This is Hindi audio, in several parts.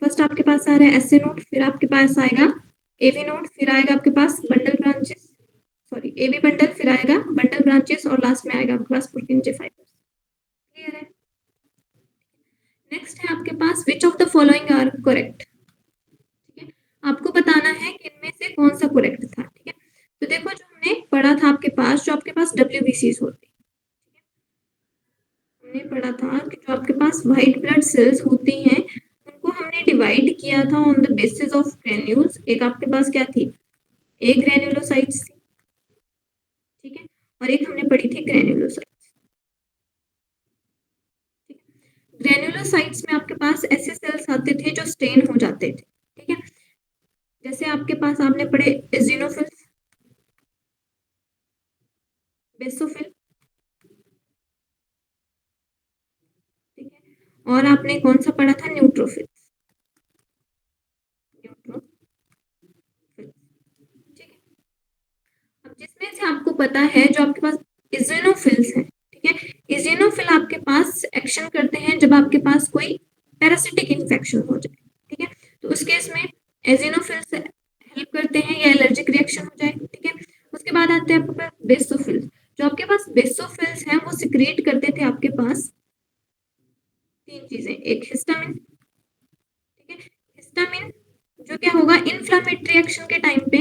फर्स्ट आपके पास आ रहा है एसए नोड, फिर आपके पास आएगा एवी नोड, फिर आएगा आपके पास bundle branches, sorry AV bundle, फिर आएगा बंडल ब्रांचेस और लास्ट में आएगा आपके पास पुरकिंजे फाइबर्स। क्लियर है? नेक्स्ट है आपके पास which of the following are correct. ठीक है, आपको बताना है कि इनमें से कौन सा करेक्ट था। ठीक है, तो देखो जो हमने पढ़ा था आपके पास, जो आपके पास डब्ल्यूबीसीज होते हैं, हमने पढ़ा था कि जो आपके पास व्हाइट ब्लड सेल्स होती हैं उनको हमने डिवाइड किया था on the basis of granules. एक आपके पास क्या थी, एक ग्रेन्युलोसाइट्स थी, ठीक है, और एक हमने पढ़ी थी ग्रेन्युलोसाइट्स। ग्रेन्युलोसाइट्स में आपके पास ऐसे सेल्स आते थे जो स्टेन हो जाते थे। ठीक है, जैसे आपके पास आपने पढ़े एजिनोफिल्स, बेसोफिल, ठीक है, और आपने कौन सा पढ़ा था, न्यूट्रोफिल। ठीक है, अब जिसमें से आपको पता है जो आपके पास इजिनोफिल्स हैं, ठीक है, इजिनोफिल आपके पास एक्शन करते हैं जब आपके पास कोई पैरासिटिक इन्फेक्शन हो जाए। ठीक है, तो उस केस में एजिनोफिल्स हेल्प करते हैं या एलर्जिक रिएक्शन हो जाए। ठीक है, उसके बाद आते हैं आपके पास बेसोफिल्स। जो आपके पास बेसोफिल्स हैं वो सिक्रिएट करते थे आपके पास तीन चीजें, एक हिस्टामिन, ठीक है, हिस्टामिन जो क्या होगा इन्फ्लामेटरी एक्शन के टाइम पे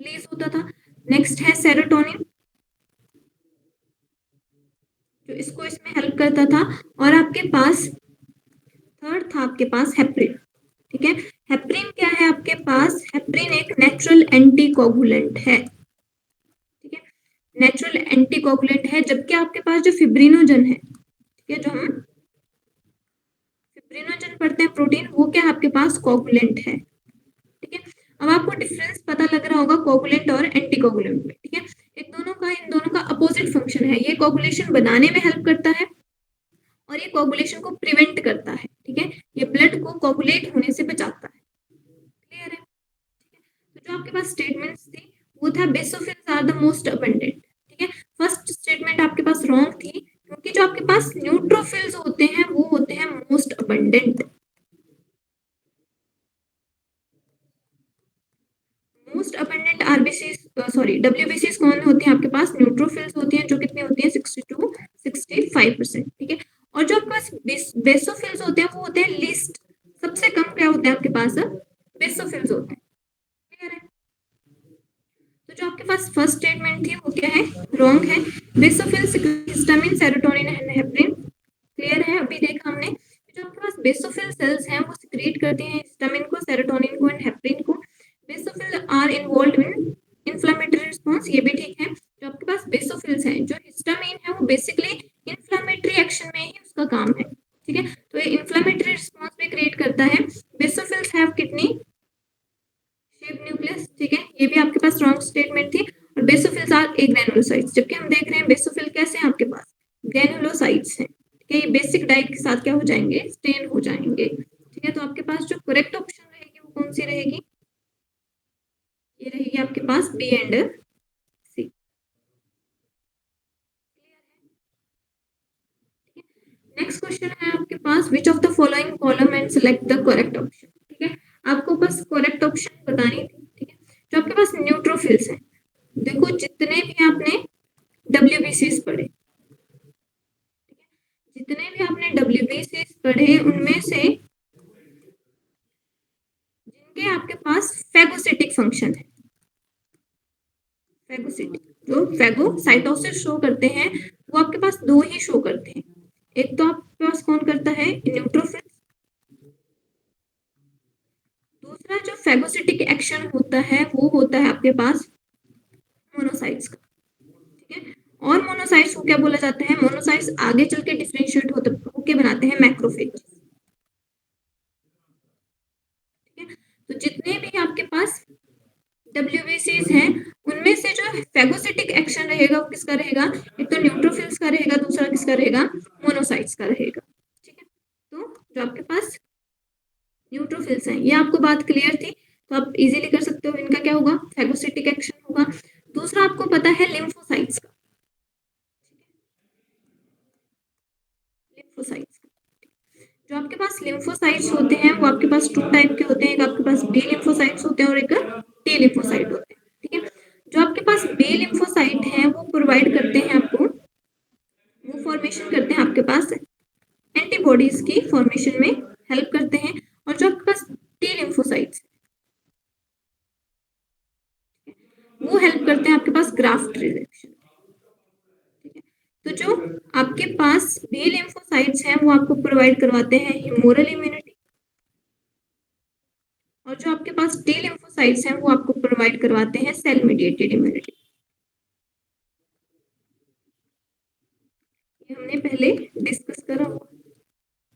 रिलीज होता था। नेक्स्ट है सेरोटोनिन जो इसको इसमें हेल्प करता था, और आपके पास थर्ड था आपके पास हेप्रिन। ठीक है, हेप्रिन क्या है आपके पास, हेप्रिन एक नेचुरल एंटीकोगुलेंट है। ठीक है, नेचुरल एंटीकोगुलेंट है, जबकि आपके पास जो फिब्रिनोजन है, ठीक है, जो हम फिब्रिनोजन पढ़ते हैं प्रोटीन, वो क्या है आपके पास कोगुलेंट है। ठीक है, अब आपको डिफरेंस पता लग रहा होगा कोगुलेंट और एंटीकोगुलेंट में। ठीक है, इन दोनों का अपोजिट फंक्शन है, ये कोगुलेशन बनाने में हेल्प करता है और ये कोगुलेशन को प्रिवेंट करता है। ठीक है, ये ब्लड को कोगुलेट होने से बचाता है। क्लियर है? तो जो आपके पास स्टेटमेंट्स थी वो था basophils are the most abundant. ठीक है, फर्स्ट स्टेटमेंट आपके पास रॉन्ग थी, क्योंकि जो आपके पास न्यूट्रोफिल्स होते हैं वो होते हैं most abundant. Most abundant RBC, sorry WBC कौन होती है आपके पास, न्यूट्रोफिल्स होती हैं, जो कितनी होती है 60 to 65%। ठीक है, और जो आपके पास बेसोफिल्स होते हैं वो होते हैं लीस्ट, सबसे कम क्या होते हैं आपके पास, बेसोफिल्स होते हैं। क्लियर है? तो जो आपके पास फर्स्ट स्टेटमेंट थी वो क्या है, रॉन्ग है। Basophils histamine serotonin and heparin. Clear है? अभी देखा हमने जो आपके पास बेसोफिल सेल्स हैं वो सिक्रिएट करते हैं हिस्टामिन को, सेरोटोनिन को एंड हेपरिन को। Basophil are involved in inflammatory response, ये भी ठीक है। जो आपके पास बेसोफिल्स हैं, जो हिस्टामिन है वो बेसिकली इन्फ्लेमेटरी एक्शन में ही उसका काम है। ठीक है, तो ये इन्फ्लेमेटरी रिस्पॉन्स भी क्रिएट करता है। Basophils have kidney shape nucleus. ठीक है, ये भी आपके पास रॉन्ग स्टेटमेंट थी। और बेसोफिल्स आर ए ग्रेनुलोसाइट्स, जबकि हम देख रहे हैं बेसोफिल कैसे हैं आपके पास, ग्रेनुलोसाइट्स हैं। ठीक है, ये बेसिक डाइट के साथ क्या हो जाएंगे, स्टेन हो जाएंगे। ठीक है, तो आपके पास जो करेक्ट ऑप्शन रहेगी वो कौन सी रहेगी, ये रहेगी आपके पास B and C. Next question है आपके पास which of the following column and select the correct option. ठीक है, आपको बस करेक्ट ऑप्शन बतानी थी। ठीक है, जो आपके पास न्यूट्रोफिल्स हैं, देखो जितने भी आपने डब्ल्यूबीसीस पढ़े, जितने भी आपने डब्ल्यूबीसीस पढ़े उनमें से जिनके आपके पास फेगोसिटिक फंक्शन है, फेगोसिटिक जो फेगोसाइटोसिस शो करते हैं वो आपके पास दो ही शो करते हैं। एक तो आपके पास कौन करता है, न्यूट्रोफिल। दूसरा जो फेगोसिटिक एक्शन होता है वो होता है आपके पास मोनोसाइट्स का। ठीक है, और मोनोसाइट्स को क्या बोला जाता है, मोनोसाइट्स आगे चल के डिफरेंशिएट होके बनाते हैं मैक्रोफेज। ठीक है, तो जितने भी आपके पास डब्ल्यूबीसीज हैं उनमें से जो फेगोसिटिक एक्शन रहेगा वो किसका रहेगा, एक तो न्यूट्रोफिल्स का रहेगा, दूसरा किसका रहेगा, मोनोसाइट्स का रहेगा। ठीक है, तो जो आपके पास न्यूट्रोफिल्स हैं, ये आपको बात क्लियर थी, तो आप इजीली कर सकते हो, इनका क्या होगा, फेगोसिटिक एक्शन होगा। दूसरा आपको पता है लिम्फोसाइट्स का, लिम्फोसाइट्स। जो आपके पास लिम्फोसाइट्स होते हैं वो आपके पास 2 टाइप के होते हैं, एक आपके पास बी लिम्फोसाइट्स होते हैं और एक टी लिम्फोसाइट होते हैं, ठीक है। जो आपके पास बी लिम्फोसाइट है वो प्रोवाइड करते हैं आपको, वो फॉर्मेशन करते हैं आपके पास एंटीबॉडीज की फॉर्मेशन में हेल्प करते हैं, और जो आपके पास टी लिम्फोसाइट्स वो हेल्प करते हैं आपके पास ग्राफ्ट रिजेक्शन, ठीक है। तो जो आपके पास बी लिम्फोसाइट्स हैं वो आपको प्रोवाइड करवाते हैं ह्यूमोरल इम्यूनिटी, और जो आपके पास टी लिम्फोसाइट्स हैं वो आपको प्रोवाइड करवाते हैं सेल मीडिएटेड इम्यूनिटी। ये हमने पहले डिस्कस करा हुआ,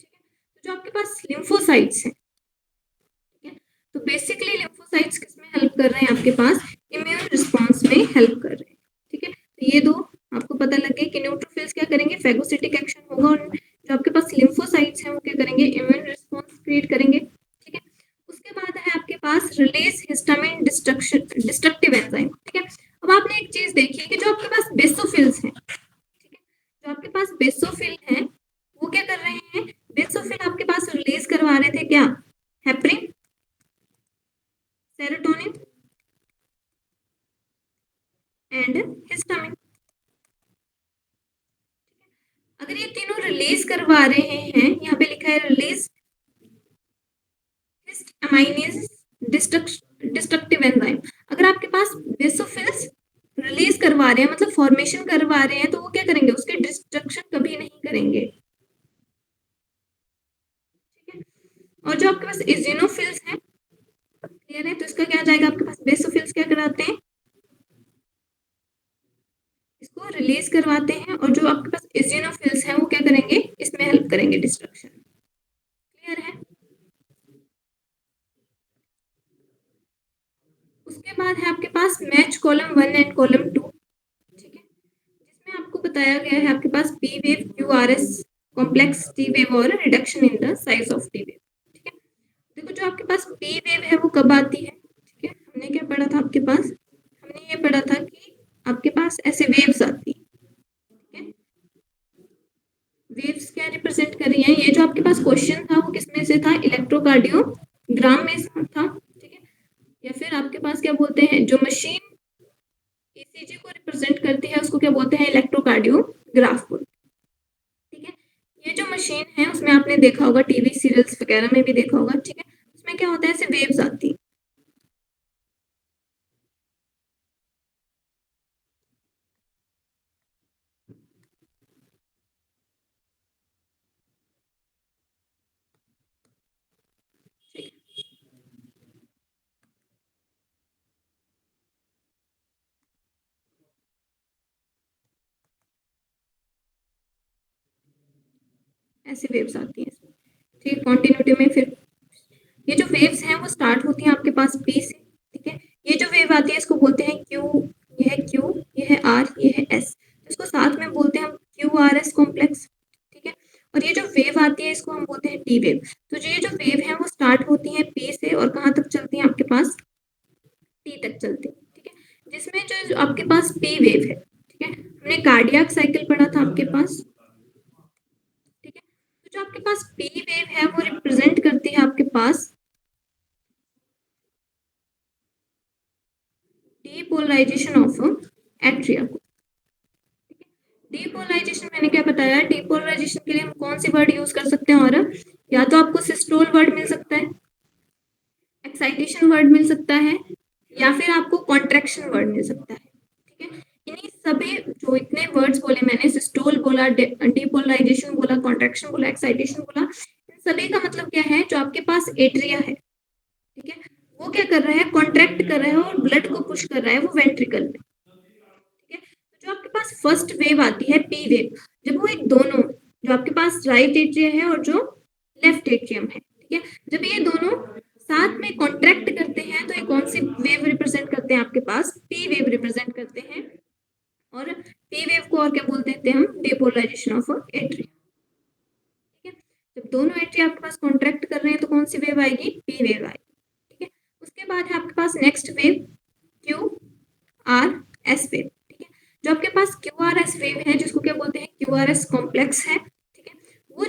ठीक है। तो जो आपके पास लिम्फोसाइट्स हैं, ठीक है, तो बेसिकली लिम्फोसाइट्स किस में हेल्प कर रहे हैं, आपके पास इम्यून रिस्पॉन्स में हेल्प कर रहे हैं, ठीक है। तो ये दो आपको पता लग गया कि न्यूट्रोफिल्स क्या करेंगे, फेगोसिटिक एक्शन होगा, और जो आपके पास लिम्फोसाइट्स हैं वो क्या करेंगे, इम्यून रिस्पॉन्स क्रिएट करेंगे, ठीक है। उसके बाद है आपके पास रिलीज हिस्टामिन डिस्ट्रक्टिव एंजाइम, ठीक है। अब आपने एक चीज देखी कि जो आपके पास बेसोफिल्स हैं, ठीक है, जो आपके पास बेसोफिल हैं वो क्या कर रहे हैं, बेसोफिल आपके पास रिलीज करवा रहे थे क्या, हेपरिन, सेरोटोनिन एंड हिस्टामिन। अगर ये तीनों रिलीज करवा रहे हैं, यहाँ पे लिखा है रिलीज हिस्टामाइनेज डिस्ट्रक्टिव एंजाइम, अगर आपके पास बेसोफिल्स रिलीज करवा रहे हैं मतलब फॉर्मेशन करवा रहे हैं, तो वो क्या करेंगे, उसके डिस्ट्रक्शन कभी नहीं करेंगे, ठीक है। और जो आपके पास इजिनोफिल्स हैं, क्लियर है, तो इसका क्या आ जाएगा, आपके पास बेसोफिल्स क्या कराते हैं, इसको रिलीज करवाते हैं, और जो आपके पास इजिनोफिल्स हैं वो क्या करेंगे, इसमें हेल्प करेंगे डिस्ट्रक्शन, क्लियर है। उसके बाद है आपके पास मैच कॉलम 1 एंड कॉलम 2, ठीक है, जिसमें आपको बताया गया है आपके पास P wave, Q R S complex T wave और reduction in the size of T wave, ठीक है। देखो जो आपके पास पी वेव है वो कब आती है, ठीक है, हमने क्या पढ़ा था आपके पास, हमने ये पढ़ा था कि आपके पास ऐसे वेव्स आती है, ठीक है। वेव्स क्या रिप्रेजेंट कर रही हैं, ये जो आपके पास क्वेश्चन था वो किसमें से था, इलेक्ट्रोकार्डियोग्राम में से था, ठीक है। या फिर आपके पास क्या बोलते हैं, जो मशीन ईसीजी को रिप्रेजेंट करती है उसको क्या बोलते हैं, इलेक्ट्रोकार्डियोग्राफ बोलते हैं, ठीक है। ये जो मशीन है उसमें आपने देखा होगा, टीवी सीरियल्स वगैरह में भी देखा होगा, ठीक है, उसमें क्या होता है, ऐसे वेव्स आती है, ठीक है। ऐसे वेव्स आती हैं, ठीक है, कॉन्टिन्यूटी में। फिर ये जो वेव्स हैं वो स्टार्ट होती हैं आपके पास पी से, ठीक है। ये जो वेव आती है इसको बोलते हैं क्यू, ये है क्यू, ये है आर, ये है एस, इसको साथ में बोलते हैं हम क्यू आर एस कॉम्प्लेक्स, ठीक है। और ये जो वेव आती है इसको हम बोलते हैं टी वेव। तो ये जो वेव है वो स्टार्ट होती है पी से और कहाँ तक चलती है, आपके पास टी तक चलती है, ठीक है। जिसमें जो आपके पास पी वेव है, ठीक है, हमने कार्डियक साइकिल पढ़ा था आपके पास, ठीक है। तो जो आपके पास पी वेव है वो रिप्रेजेंट करती है आपके पास डीपोलराइजेशन ऑफ एट्रिया को, डीपोलराइजेशन मैंने क्या बताया, डीपोलराइजेशन के लिए हम कौन सी वर्ड यूज कर सकते हैं, और या तो आपको सिस्टोल वर्ड मिल सकता है, एक्साइटेशन वर्ड मिल सकता है, या फिर आपको कॉन्ट्रैक्शन वर्ड मिल सकता है, ठीक है। इन्हीं सभी जो इतने वर्ड्स बोले मैंने, सिस्टोल बोला, डीपोलराइजेशन बोला, कॉन्ट्रैक्शन बोला, एक्साइटेशन बोला, इन सभी का मतलब क्या है, जो आपके पास एट्रिया है, ठीक है, वो क्या कर रहा है, कॉन्ट्रैक्ट कर रहा है और ब्लड को पुश कर रहा है वो वेंट्रिकल में, ठीक है। तो जो आपके पास फर्स्ट वेव आती है पी वेव, जब वो एक दोनों, जो आपके पास राइट एट्रियम है और जो लेफ्ट एट्रियम है, ठीक है, जब ये दोनों साथ में कॉन्ट्रैक्ट करते हैं तो ये कौन सी वेव रिप्रेजेंट करते हैं, आपके पास पी वेव रिप्रेजेंट करते हैं। और पी वेव को और क्या बोलते हैं हम, डिपोलराइजेशन ऑफ एट्रियम, ठीक है। जब दोनों एट्रियम आपके पास कॉन्ट्रैक्ट कर रहे हैं तो कौन सी वेव आएगी, पी वेव आएगी, ठीक है। उसके बाद है आपके पास next wave Q R S wave, ठीक है। जो आपके पास क्यू आर एस वेव है जिसको क्या बोलते हैं, क्यू आर एस कॉम्प्लेक्स है, ठीक है, वो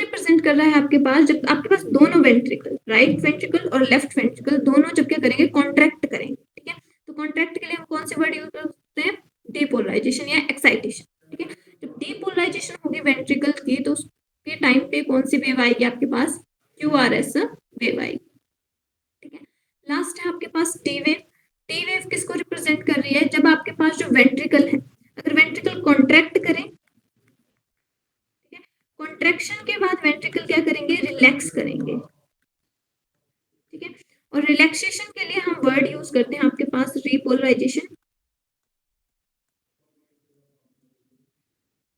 कर रहा है आपके पास, जब आपके पास दोनों वेंट्रिकल, राइट वेंट्रिकल और लेफ्ट वेंट्रिकल, दोनों जब क्या करेंगे, कॉन्ट्रैक्ट करेंगे, ठीक है। तो कॉन्ट्रैक्ट के लिए हम कौन से वर्ड यूज करते हैं, डीपोलराइजेशन या एक्साइटेशन, ठीक है। जब डीपोलराइजेशन होगी वेंट्रिकल की, तो उसके टाइम पे कौन सी वेव आएगी आपके पास, QRS वेव आएगी, ठीक है। लास्ट है आपके पास टी वेव। टी वेव किसको रिप्रेजेंट कर रही है, जब आपके पास जो वेंट्रिकल है, अगर वेंट्रिकल कॉन्ट्रैक्ट करें, कॉन्ट्रैक्शन के बाद वेंट्रिकल क्या करेंगे, रिलैक्स करेंगे, ठीक है। और रिलैक्सेशन के लिए हम वर्ड यूज करते हैं आपके पास रिपोलराइजेशन,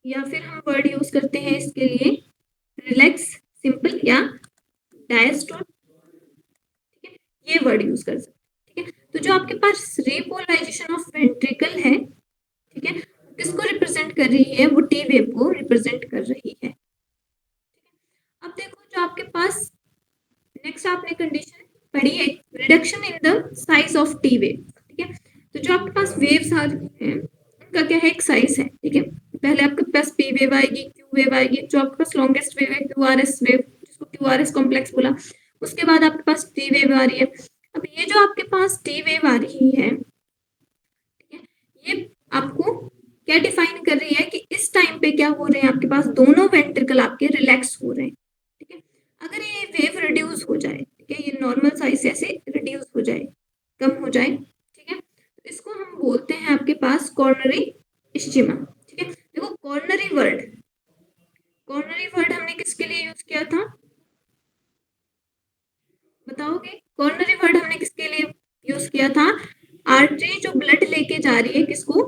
या फिर हम वर्ड यूज करते हैं इसके लिए रिलैक्स, सिंपल या डायस्टोल, ठीक है। ये वर्ड यूज कर सकते हैं, ठीक है। तो जो आपके पास रिपोलराइजेशन ऑफ वेंट्रिकल है, ठीक है, किसको रिप्रेजेंट कर रही है, वो टी वेव को रिप्रेजेंट कर रही है। अब देखो जो आपके पास नेक्स्ट आपने कंडीशन पढ़ी है, reduction in the size of T wave, ठीक है। तो जो आपके पास वेव्स आ रही हैं उनका क्या है, एक साइज है, ठीक है। पहले आपके पास पी वेव आएगी, क्यू वेव आएगी, जो आपके पास लॉन्गेस्ट वेव है QRS वेव, जिसको QRS कॉम्प्लेक्स बोला। उसके बाद आपके पास टी वेव आ रही है। अब ये जो आपके पास टी वेव आ रही है, ठीक है, ये आपको क्या डिफाइन कर रही है कि इस टाइम पे क्या हो रहे हैं, आपके पास दोनों वेंट्रिकल आपके रिलैक्स हो रहे हैं, ठीक है। अगर ये वेव रिड्यूस हो जाए, ठीक है, ये नॉर्मल साइज से ऐसे रिड्यूस हो जाए, कम हो जाए, ठीक है, तो इसको हम बोलते हैं आपके पास कॉर्नरी इस्चिमा, ठीक है। देखो कॉर्नरी वर्ड हमने किसके लिए यूज किया था, बताओगे, कॉर्नरी वर्ड हमने किसके लिए यूज किया था, आर्टरी जो ब्लड लेके जा रही है किसको,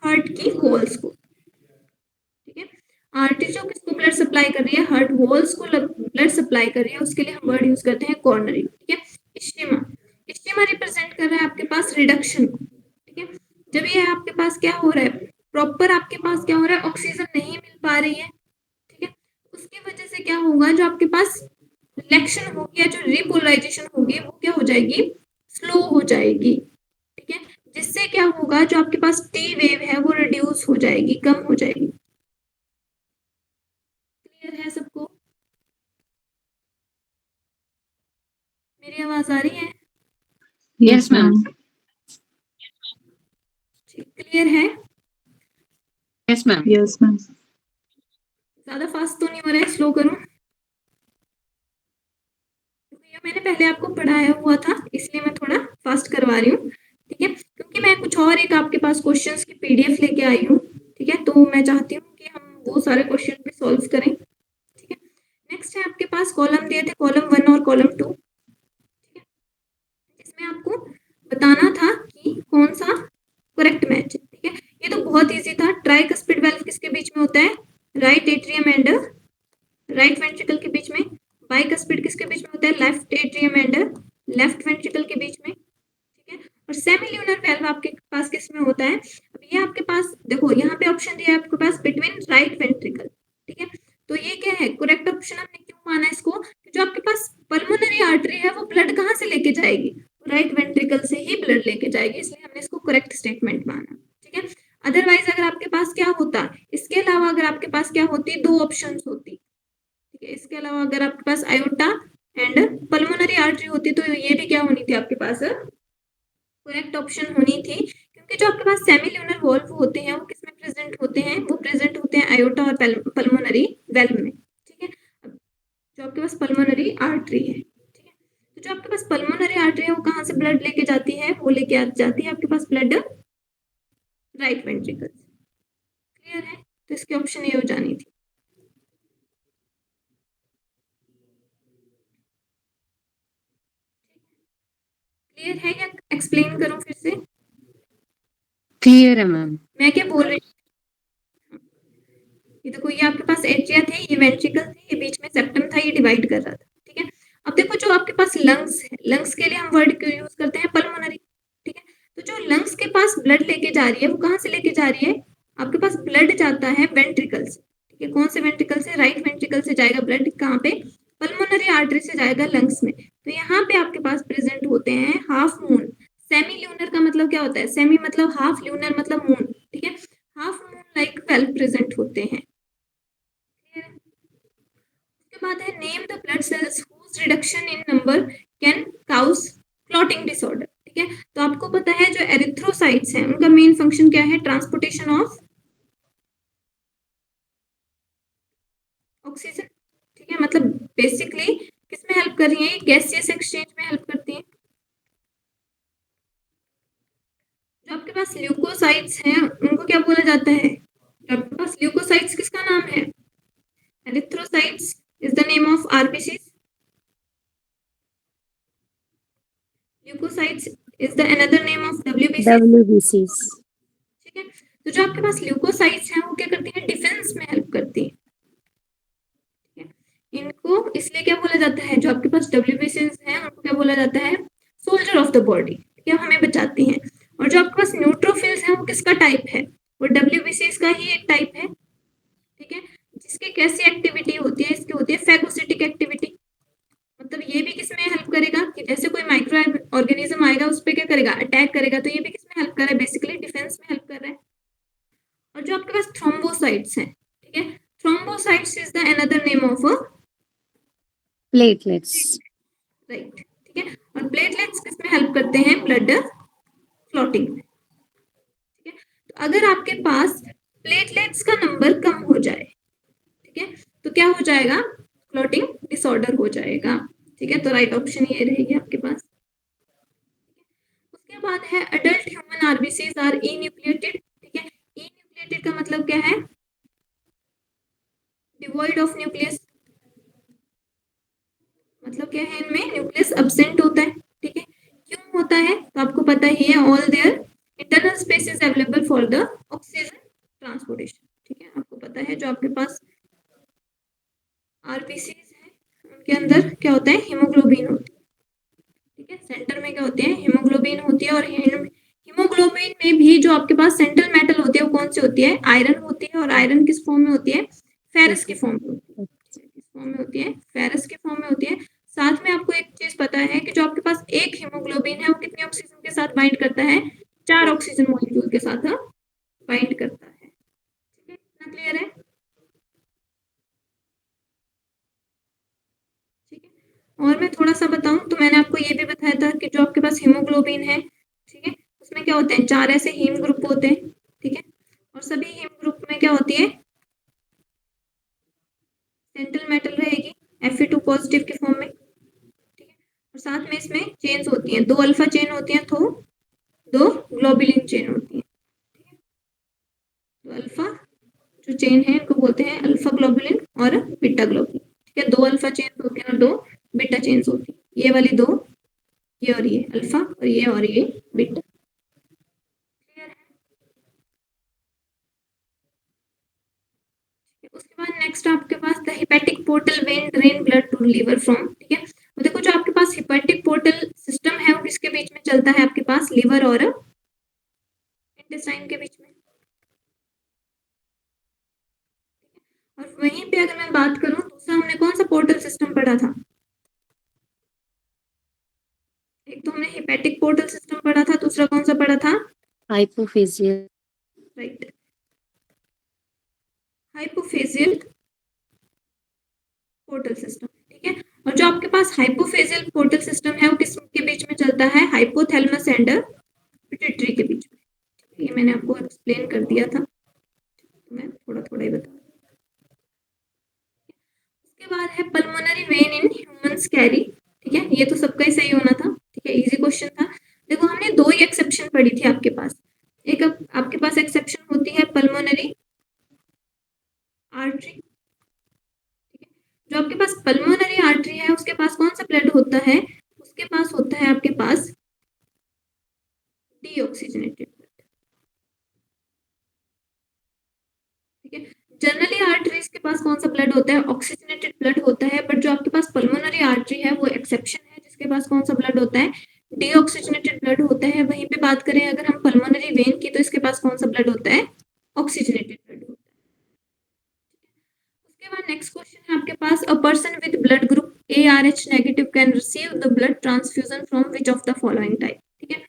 हार्ट की होल्स को, ठीक है। आर्टरी जो किसको ब्लड सप्लाई कर रही है, हार्ट होल्स को ब्लड सप्लाई कर रही है, उसके लिए हम वर्ड यूज करते हैं कॉर्नरी, ठीक है। इस्टिमा, इस्टिमा रिप्रेजेंट कर रहा है आपके पास रिडक्शन को, ठीक है। जब ये आपके पास क्या हो रहा है, प्रॉपर आपके पास क्या हो रहा है, ऑक्सीजन नहीं मिल पा रही है, ठीक है। उसकी वजह से क्या होगा, जो आपके पास रिलेक्शन होगी या जो रिपोलराइजेशन होगी वो क्या हो जाएगी, स्लो हो जाएगी, ठीक है। जिससे क्या होगा, जो आपके पास टी वेव है वो रिड्यूस हो जाएगी, कम हो जाएगी। क्लियर है सबको, मेरी आवाज आ रही है, यस मैम। क्लियर है, यस मैम। Yes ma'am. ज्यादा फास्ट तो नहीं हो रहा है, स्लो करूं, ये मैंने पहले आपको पढ़ाया हुआ था इसलिए मैं थोड़ा फास्ट करवा रही हूँ, ठीक है। क्योंकि मैं कुछ और एक आपके पास क्वेश्चंस की PDF लेके आई हूँ, ठीक है। तो मैं चाहती हूँ कि हम वो सारे क्वेश्चन भी सॉल्व करें, ठीक है। नेक्स्ट है आपके पास कॉलम दिए थे, कॉलम 1 और कॉलम 2, ठीक है। इसमें आपको बताना था कि कौन सा करेक्ट मैच है, ठीक है। ये तो बहुत ईजी था, ट्राइकस्पिड वाल्व किसके बीच में होता है, right atrium and right ventricle के बीच में, बाइकस्पिड किसके बीच में होता है, left atrium and left ventricle के बीच में, ठीक है। और सेमील्यूनर वेल्व आपके पास किस में होता है, अब ये आपके पास देखो यहाँ पे ऑप्शन दिया है आपके पास बिटवीन राइट वेंट्रिकल, ठीक है। तो ये क्या है, करेक्ट ऑप्शन हमने क्यों माना है इसको, कि जो आपके पास पल्मोनरी आर्टरी है वो ब्लड कहाँ से लेके जाएगी, राइट वेंट्रिकल से ही ब्लड लेके जाएगी, इसलिए हमने इसको करेक्ट स्टेटमेंट माना, ठीक है। अदरवाइज अगर आपके पास क्या होता, इसके अलावा अगर आपके पास क्या होती, दो ऑप्शन होती, ठीक है। इसके अलावा अगर आपके पास आयोटा एंड पल्मोनरी आर्टरी होती तो ये भी क्या होनी थी आपके पास, करेक्ट ऑप्शन होनी थी। क्योंकि जो आपके पास सेमील्यूनर वॉल्व होते हैं वो किसमें प्रेजेंट होते हैं, वो प्रेजेंट होते हैं आयोटा और पल्मोनरी वेल्व में, ठीक है। अब जो आपके पास पल्मोनरी आर्टरी है, ठीक है, तो जो आपके पास पल्मोनरी आर्टरी है वो कहाँ से ब्लड लेके जाती है, वो लेके जाती है आपके पास ब्लड राइट वेंट्रिकल, क्लियर है। तो इसकी ऑप्शन ये हो जानी थी, क्लियर है या एक्सप्लेन करूं फिर से, क्लियर है मैम। मैं क्या बोल रही हूँ, ये देखो ये आपके पास एट्रिया थे, ये वेंट्रिकल थे, ये बीच में सेप्टम था, ये डिवाइड कर रहा था, ठीक है। अब देखो जो आपके पास लंग्स है, लंग्स के लिए हम वर्ड क्यों यूज करते हैं, पल्मोनरी, ठीक है। तो जो लंग्स के पास ब्लड लेके जा रही है वो कहाँ से लेके जा रही है, आपके पास ब्लड जाता है वेंट्रिकल से, ठीक है। कौन से वेंट्रिकल से, राइट वेंट्रिकल से जाएगा ब्लड, कहाँ पे, पल्मोनरी आर्टरी से जाएगा लंग्स में। तो यहाँ पे आपके पास प्रेजेंट होते हैं हाफ मून, सेमी ल्यूनर का मतलब क्या होता है, सेमी मतलब हाफ, ल्यूनर मतलब मून, ठीक है। Half moon like well present होते हैं, उसके बाद है name the blood cells whose reduction in number can cause clotting disorder. ठीक है, तो आपको पता है जो एरिथ्रोसाइट्स हैं उनका मेन फंक्शन क्या है? Transportation of oxygen. ठीक है, मतलब बेसिकली किसमें हेल्प कर रही है? गैसियस एक्सचेंज में हेल्प करती है। जो आपके पास ल्यूकोसाइट्स हैं उनको क्या बोला जाता है? जो आपके पास ल्यूकोसाइट्स किसका नाम है? Erythrocytes is the name of RBCs. Leucocytes is the another name of WBC. WBCs. ठीक है, तो जो आपके पास ल्यूकोसाइट्स हैं वो क्या करती हैं? डिफेंस में हेल्प करती हैं। ठीक है, इनको इसलिए क्या बोला जाता है? जो आपके पास डब्ल्यूबीसीज हैं उनको क्या बोला जाता है? Soldier of the body. ठीक है, हमें बचाती हैं। और जो आपके पास न्यूट्रोफिल्स हैं वो किसका टाइप है? वो डब्ल्यूबीसीज का ही एक टाइप है। ठीक है, जिसकी कैसी एक्टिविटी होती है? इसकी होती है फैगोसिटिक एक्टिविटी। मतलब ये भी किसमें हेल्प करेगा कि जैसे कोई माइक्रो ऑर्गेनिज्म आएगा उस पर क्या करेगा? अटैक करेगा। तो ये भी किसमें हेल्प कर रहा है? बेसिकली डिफेंस में हेल्प कर रहा है। और जो आपके पास थ्रोम्बोसाइट्स हैं, ठीक है, thrombocytes is the another name of Platelets. Right. ठीक है, और प्लेटलेट्स किसमें हेल्प करते हैं? ब्लड क्लॉटिंग में। ठीक है, तो अगर आपके पास प्लेटलेट्स का नंबर कम हो जाए, ठीक है, तो क्या हो जाएगा? क्लॉटिंग डिसऑर्डर हो जाएगा। ठीक है, तो राइट ऑप्शन ये रहेगी आपके पास। उसके बाद है अडल्ट ह्यूमन आरबीसीज आर इन्यूक्लिएटेड। ठीक है, इन्यूक्लिएटेड का मतलब क्या है? Devoid of nucleus. मतलब क्या है? इनमें न्यूक्लियस एब्सेंट होता है। ठीक है, क्यों होता है? तो आपको पता ही है, all their internal space is available for the oxygen transportation. ठीक है, आपको पता है जो आपके पास आरबीसीज है उनके अंदर क्या होता है? हीमोग्लोबिन होती है। ठीक है, सेंटर में क्या होते हैं? हीमोग्लोबिन होती है। और हीमोग्लोबिन में भी जो आपके पास सेंट्रल मेटल होती है वो कौन सी होती है? आयरन होती है। और आयरन किस फॉर्म में होती है? फेरस के फॉर्म में होती है। किस फॉर्म में होती है? फेरस के फॉर्म में होती है। साथ में आपको एक चीज पता है कि जो आपके पास एक हीमोग्लोबिन है वो कितने ऑक्सीजन के साथ बाइंड करता है? 4 ऑक्सीजन मॉलिक्यूल के साथ बाइंड करता है। ठीक है, इतना क्लियर है? ठीक है, और मैं थोड़ा सा बताऊं तो मैंने आपको ये भी बताया था कि जो आपके पास हीमोग्लोबिन है, ठीक है, उसमें क्या होते हैं? 4 ऐसे हीम ग्रुप होते हैं। ठीक है, और सभी हीम ग्रुप में क्या होती है? सेंट्रल मेटल रहेगी Fe2 पॉजिटिव के फॉर्म में। ठीक है, और साथ में इसमें चेन्स होती हैं, 2 अल्फा चेन होती हैं, तो 2 ग्लोबुलिन चेन होती है। ठीक है, तो अल्फा जो चेन है इनको बोलते हैं अल्फा ग्लोबुलिन और बीटा ग्लोबुलिन। ठीक है, 2 अल्फा चेन होती हैं और 2 बीटा चेन्स होती हैं। ये वाली 2, ये और ये अल्फा और ये बीटा। क्लियर है? उसके बाद नेक्स्ट आपके पास the hepatic portal vein drain blood to liver from. ठीक है, तो देखो जो आपके पास हेपेटिक पोर्टल सिस्टम है वो किसके बीच में चलता है? आपके पास लीवर और इंटेस्टाइन के बीच में। और वहीं पे अगर मैं बात करूं दूसरा हमने कौन सा पोर्टल सिस्टम पढ़ा था? एक तो हमने हेपेटिक पोर्टल सिस्टम पढ़ा था, दूसरा कौन सा पढ़ा था? Hypophyseal. Right, hypophyseal portal system. ठीक है, और जो आपके पास हाइपोफेजियल पोर्टल सिस्टम है वो किसके बीच में चलता है? हाइपोथैलेमस एंड पिट्यूटरी के बीच में। ये मैंने आपको एक्सप्लेन कर दिया था, मैं थोड़ा थोड़ा ही बता। उसके बाद है pulmonary vein in humans carry. ठीक है, ये तो सबका ही सही होना था। ठीक है, इजी क्वेश्चन था। देखो हमने 2 ही एक्सेप्शन पढ़ी थी आपके पास। एक आपके पास एक्सेप्शन होती है पल्मोनरी आर्टरी। ठीक है, जो आपके पास पल्मोनरी आर्टरी है उसके पास कौन सा ब्लड होता है? उसके पास होता है आपके पास डीऑक्सीजनेटेड। ठीक है, जनरली आर्टरीज के पास कौन सा ब्लड होता है? ऑक्सीजनेटेड ब्लड होता है। बट जो आपके पास पल्मोनरी आर्टरी है वो एक्सेप्शन है, जिसके पास कौन सा ब्लड होता है? डीऑक्सीजनेटेड ब्लड होता है। वहीं पे बात करें अगर हम पल्मोनरी वेन की, तो इसके पास कौन सा ब्लड होता है? ऑक्सीजनेटेड ब्लड होता है। उसके बाद नेक्स्ट क्वेश्चन है आपके पास a person with blood group ARH negative can receive the blood transfusion from which of the following type. ठीक है,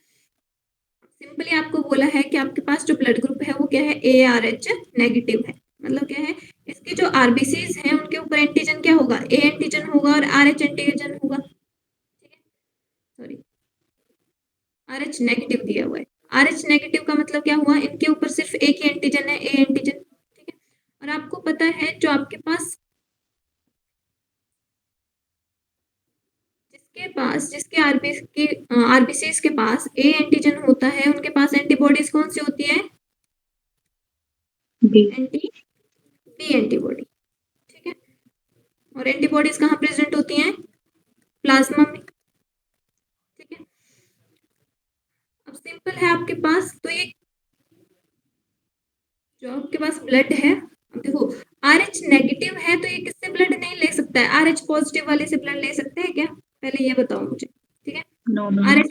सिंपली आपको बोला है कि आपके पास जो ब्लड ग्रुप है वो क्या है? ARH नेगेटिव है। मतलब क्या है? इसके जो आरबीसीज हैं उनके ऊपर एंटीजन क्या होगा, ए एंटीजन होगा और आर एच एंटीजन होगा, ठीक है, सॉरी आर एच नेगेटिव दिया हुआ है। आर एच नेगेटिव का मतलब क्या हुआ, इनके ऊपर सिर्फ एक ही एंटीजन है, ए एंटीजन, ठीक है। और आपको पता है जो आपके पास जिसके आरबीसीज के पास ए एंटीजन होता है उनके पास एंटीबॉडीज कौन सी होती है, बी बी एंटीबॉडी, ठीक है। और एंटीबॉडीज कहाँ प्रेजेंट होती हैं, प्लाज्मा में, ठीक है। अब सिंपल है आपके पास, तो ये जो आपके पास ब्लड है, अब देखो आर एच नेगेटिव है तो ये किससे ब्लड नहीं ले सकता है, आर एच पॉजिटिव वाले से ब्लड ले सकता है क्या, पहले ये बताओ मुझे, ठीक है। नो आर एच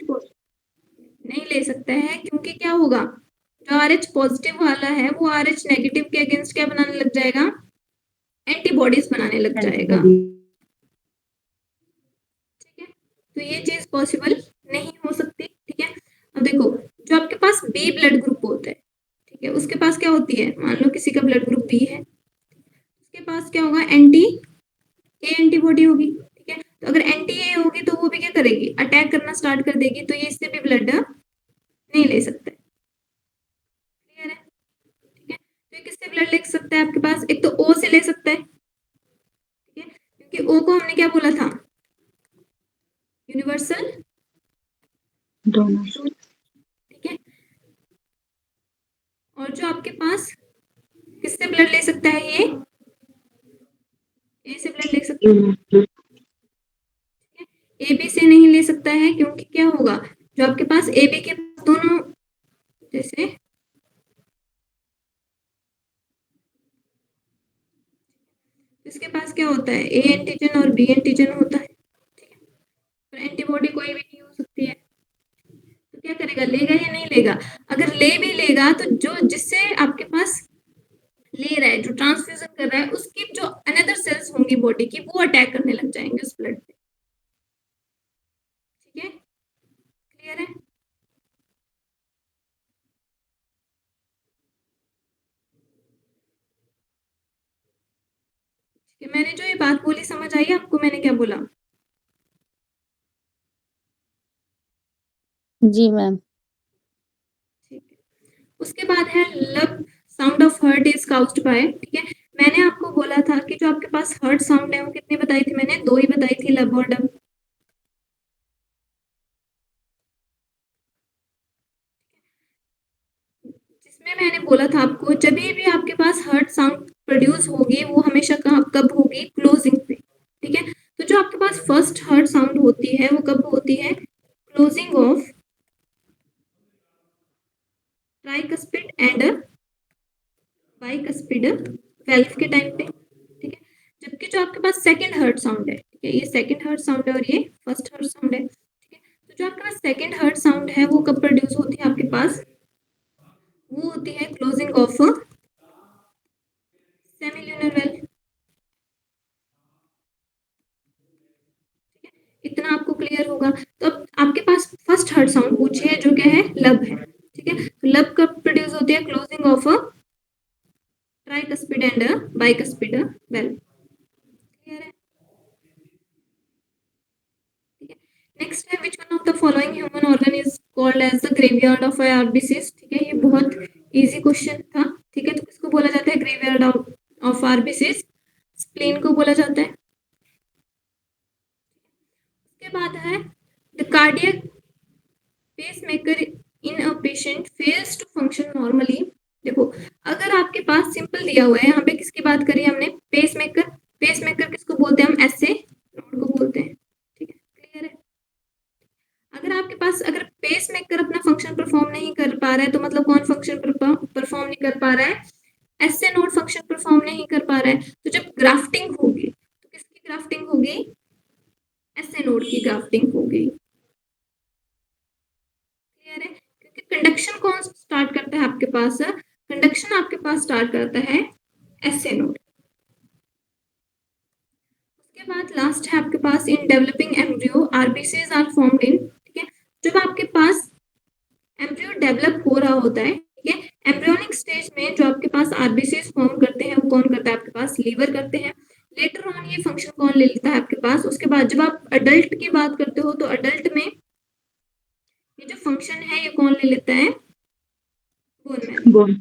नहीं ले सकता है, क्योंकि क्या होगा, जो आर एच पॉजिटिव वाला है वो आर एच नेगेटिव के अगेंस्ट क्या बनाने लग जाएगा, एंटीबॉडीज बनाने लग जाएगा, ठीक है। तो ये चीज पॉसिबल नहीं हो सकती, ठीक है। अब देखो जो आपके पास बी ब्लड ग्रुप होता है, ठीक है, उसके पास क्या होती है, मान लो किसी का ब्लड ग्रुप बी है, उसके पास क्या होगा, एंटी ए एंटीबॉडी होगी, ठीक है। तो अगर एंटी ए होगी तो वो भी क्या करेगी, अटैक करना स्टार्ट कर देगी, तो ये इससे भी ब्लड नहीं ले सकता है, क्लियर है, ठीक है। तो ये किससे ब्लड ले सकता है आपके पास, एक तो ओ से ले सकता है, ठीक है, क्योंकि ओ को हमने क्या बोला था, यूनिवर्सल डोनर, ठीक है। और जो आपके पास किससे ब्लड ले सकता है, ये ए से ब्लड ले सकता है, ए बी से नहीं ले सकता है, क्योंकि क्या होगा, जो आपके पास ए बी के पास दोनों, जैसे इसके पास क्या होता है, ए एंटीजन और बी एंटीजन होता है, ठीक है। पर एंटीबॉडी कोई भी नहीं हो सकती है, तो क्या करेगा, लेगा या नहीं लेगा, अगर ले भी लेगा तो जो जिससे आपके पास ले रहा है, जो ट्रांसफ्यूजन कर रहा है, उसकी जो अनदर सेल्स होंगी बॉडी की वो अटैक करने लग जाएंगे उस ब्लड पे, ठीक है, क्लियर है। कि मैंने जो ये बात बोली समझ आई आपको, मैंने क्या बोला, जी मैम। ठीक है। उसके बाद है lub sound of heart is caused by, ठीक है। मैंने आपको बोला था कि जो आपके पास हर्ट साउंड है वो कितनी बताई थी मैंने, दो ही बताई थी, लब और डब, जिसमें मैंने बोला था आपको जब भी आपके पास हर्ट साउंड प्रोड्यूस होगी वो हमेशा कब होगी, क्लोजिंग पे, ठीक है। तो जो आपके पास फर्स्ट हर्ट साउंड होती है वो कब होती है, closing of tricuspid and bicuspid valve के टाइम पे, ठीक है। जबकि जो आपके पास सेकंड हर्ट साउंड है, ठीक है, ये सेकंड हर्ट साउंड है और ये फर्स्ट हर्ट साउंड है, ठीक है। तो जो आपके पास सेकंड हर्ट साउंड है वो कब प्रोड्यूस होती है आपके पास, वो होती है क्लोजिंग ऑफ सेमिल्यूनर वेल्व, इतना आपको क्लियर होगा। तो अब आपके पास फर्स्ट हर्ट साउंड पूछे जो क्या है, लब है, ठीक है। तो लब कब प्रोड्यूस होती है, closing of tricuspid and bicuspid valve, clear है, ठीक है। नेक्स्ट है which one of the following human organ is called as the graveyard of RBCs, ठीक है, ये बहुत इजी क्वेश्चन था, ठीक है। तो किसको बोला जाता है ग्रेवयार्ड ऑफ आरबीसीज, स्प्लीन को बोला जाता है। उसके बाद है the cardiac pacemaker in a patient fails to function normally, देखो अगर आपके पास सिंपल दिया हुआ है, यहाँ पे किसकी बात करी हमने, पेसमेकर, पेसमेकर किसको बोलते हैं हम, ऐसे नोड को बोलते हैं, ठीक है, क्लियर है। अगर आपके पास अगर पेसमेकर अपना फंक्शन परफॉर्म नहीं कर पा रहा है तो मतलब कौन फंक्शन परफॉर्म नहीं कर पा रहा है, ऐसे नोड फंक्शन परफॉर्म नहीं कर पा रहा है, तो जब ग्राफ्टिंग होगी तो किसकी ग्राफ्टिंग होगी, ऐसे नोड की ग्राफ्टिंग होगी, क्लियर है। क्योंकि कंडक्शन कौन स्टार्ट करता है आपके पास, कंडक्शन आपके पास स्टार्ट करता है ऐसे नोड। उसके बाद लास्ट है आपके पास in developing embryo RBCs are formed in, ठीक है। जब आपके पास एम्ब्रियो डेवलप हो रहा होता है, ठीक है, एम्ब्रियोनिक स्टेज में जो आपके पास आरबीसीज फॉर्म करते हैं वो कौन करता है आपके पास, लीवर करते हैं। लेटर ऑन ये फंक्शन कौन ले लेता है आपके पास? उसके बाद जब आप अडल्ट की बात करते हो तो अडल्ट में ये जो फंक्शन है ये कौन ले लेता है? Bone marrow. बोन।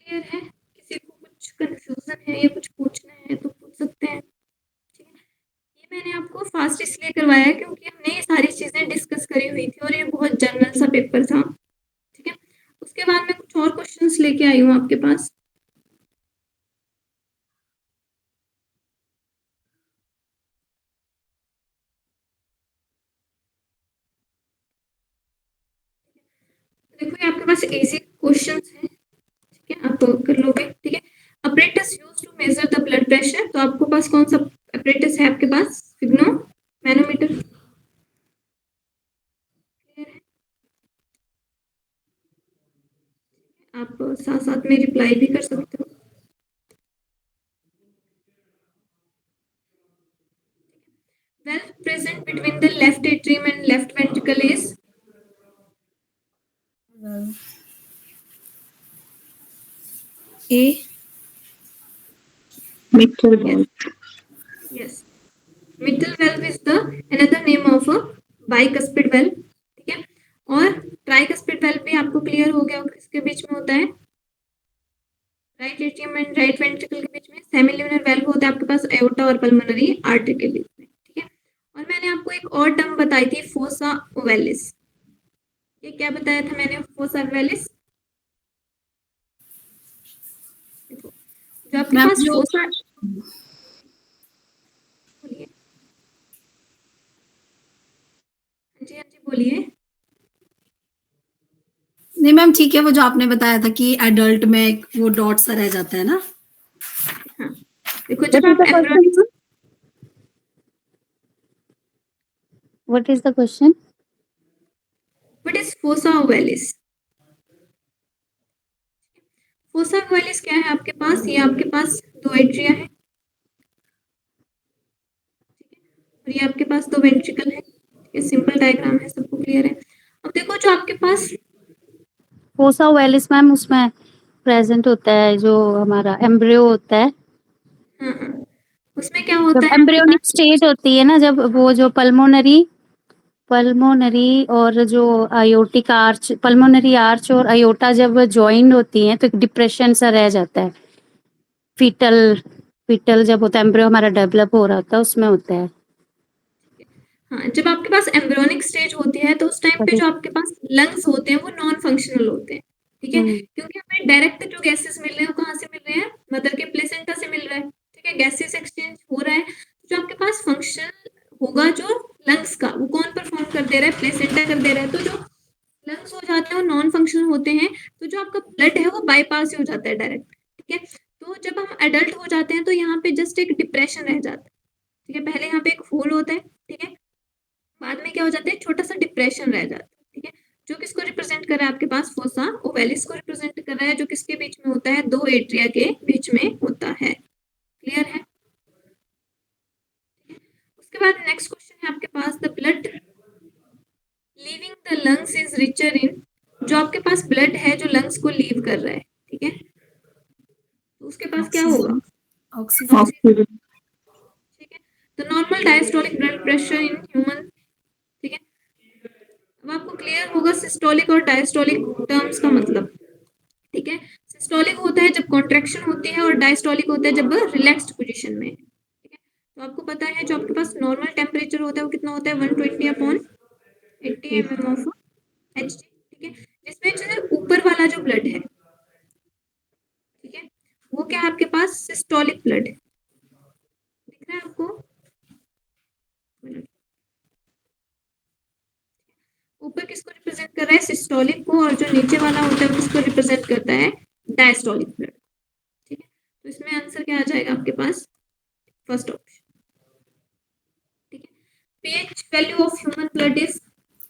क्लियर है? किसी को कुछ कंफ्यूजन है या कुछ पूछना है तो पूछ सकते हैं। ठीक है, ये मैंने आपको फास्ट इसलिए करवाया है क्योंकि हमने ये सारी चीजें डिस्कस करी हुई थी और ये बहुत जनरल सा पेपर था। ठीक है, उसके बाद मैं कुछ और क्वेश्चंस लेके आई हूँ आपके पास। देखो ये आपके पास इजी क्वेश्चंस हैं, ठीक है, आप कर लोगे। ठीक है, apparatus used to measure the blood pressure, तो आपके पास कौन सा apparatus है आपके पास? सिग्नो मैनोमीटर। आप साथ साथ में रिप्लाई भी कर सकते हो। Valve present between the left atrium and left ventricle is? A. mitral valve. Yes. Mitral valve is the another name of a bicuspid valve। ठीक है, और ट्राइकस्पिड valve भी आपको क्लियर हो गया किसके बीच में होता है? Right atrium and right ventricle के बीच में। सेमिल्यूनर valve होता है आपके पास एओर्टा और पल्मोनरी आर्टरी के बीच में। ठीक है, और मैंने आपको एक और टर्म बताई थी फोसा ओवेलिस। ये क्या बताया था मैंने? फोसा ओवेलिस जो आपके पास फोसा, बोलिए। जी हाँ जी बोलिए। नहीं मैम ठीक है, वो जो आपने बताया था कि एडल्ट में वो डॉट सा रह जाता है ना। हाँ देखो जब आप embryonic, What is the question? What is fossa ovalis? Fossa ovalis क्या है आपके पास? ये आपके पास दो एट्रिया है और ये आपके पास दो वेंट्रिकल है। ये सिंपल डायग्राम है, सबको क्लियर है? अब देखो जो आपके पास फोसा ओवेलिस मैम उसमें प्रेजेंट होता है जो हमारा एम्ब्रियो होता है। हाँ हाँ, उसमें क्या होता जब है आपके एम्ब्रियोनिक पास? स्टेज होती है ना, जब वो जो पल्मोनरी और जो आयोटिक आर्च, पल्मोनरी आर्च और आयोटा जब ज्वाइंट होती हैं तो एक डिप्रेशन सा रह जाता है। फीटल जब होता है, एम्ब्रियो हमारा डेवलप हो रहा होता है, उसमें होता है। हाँ, जब आपके पास एम्ब्रियोनिक स्टेज होती है तो उस टाइम पे जो आपके पास लंग्स होते हैं वो नॉन फंक्शनल होते हैं। ठीक है, क्योंकि हमें डायरेक्ट जो गैसेस मिल रहे हैं वो कहाँ से मिल रहे हैं? मदर के प्लेसेंटा से मिल रहा है। ठीक है, गैसेस एक्सचेंज हो रहा है। जो आपके पास फंक्शन होगा जो लंग्स का, वो कौन परफॉर्म कर दे रहा है? प्लेसेंटा कर दे रहा है। तो जो लंग्स हो जाते हैं वो नॉन फंक्शनल होते हैं, तो जो आपका ब्लड है वो बाईपास हो जाता है डायरेक्ट। ठीक है, तो जब हम एडल्ट हो जाते हैं तो यहाँ पे जस्ट एक डिप्रेशन रह जाता है। ठीक है, पहले यहाँ पे एक होल होता है, ठीक है, बाद में क्या हो जाता है? छोटा सा डिप्रेशन रह जाता है। ठीक है, जो किसको रिप्रेजेंट कर रहा है आपके पास? फोसा ओवेलिस को रिप्रेजेंट कर रहा है, जो किसके बीच में होता है? दो एट्रिया के बीच में होता है। क्लियर है? उसके बाद नेक्स्ट क्वेश्चन है आपके पास, the blood leaving the lungs is richer in, जो आपके पास ब्लड है जो लंग्स को लीव कर रहा है, ठीक है, तो उसके पास क्या होगा? ऑक्सीजन। ठीक है, तो normal diastolic blood pressure in human. ठीक है, अब आपको क्लियर होगा सिस्टोलिक और डायस्टोलिक टर्म्स का मतलब। ठीक है, सिस्टोलिक होता है जब कॉन्ट्रैक्शन होती है और डायस्टोलिक होता है जब रिलैक्स्ड पोजीशन में। ठीक है, तो आपको पता है जो आपके पास नॉर्मल टेम्परेचर होता है वो कितना होता है? 120/80 mm ऑफ Hg। ठीक है, जिसमें जो ऊपर वाला जो ब्लड है, ठीक है, वो क्या है आपके पास? सिस्टोलिक ब्लड है। दिख रहा है आपको? ऊपर किसको रिप्रेजेंट कर रहा है? सिस्टोलिक को, और जो नीचे वाला होता है वो किसको रिप्रेजेंट करता है? Diastolic blood. ठीक है, तो इसमें आंसर क्या आ जाएगा आपके पास? First option. ठीक है, pH value of human blood is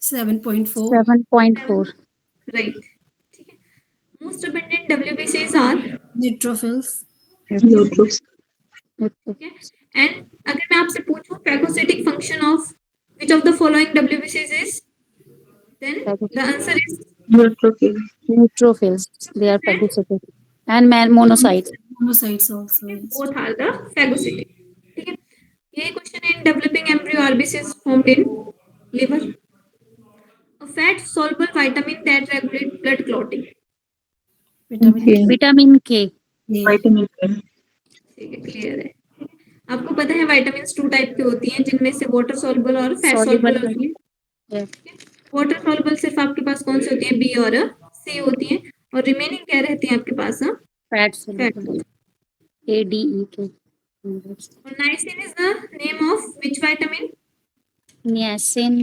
7.4. 7.4. Right. ठीक है, मोस्ट अबंडेंट डब्ल्यूबीसीज आर न्यूट्रोफिल्स। ठीक है, एंड अगर मैं आपसे पूछूं phagocytic function of which of the following डब्ल्यूबीसीज is, then the answer is Neutrophils. They are phagocytic. and monocytes. Monocytes also. Yes. Both are the phagocytic. ठीक है, ये क्वेश्चन है. इन developing embryo RBCs formed in liver. A fat soluble vitamin that regulate blood clotting. Vitamin Vitamin K. K. Vitamin K. ठीक है, क्लियर है. आपको पता है विटामिन 2 टाइप की होती हैं, जिनमें से वाटर सॉल्युबल और फैट सॉल्युबल होती है. Yes. वाटर सॉल्युबल सिर्फ आपके पास कौन सी होती है? बी और सी होती है. और रिमेनिंग क्या रहती है आपके पास? Fat fat. soluble. ADEK. और niacin is the name of which vitamin? Niacin.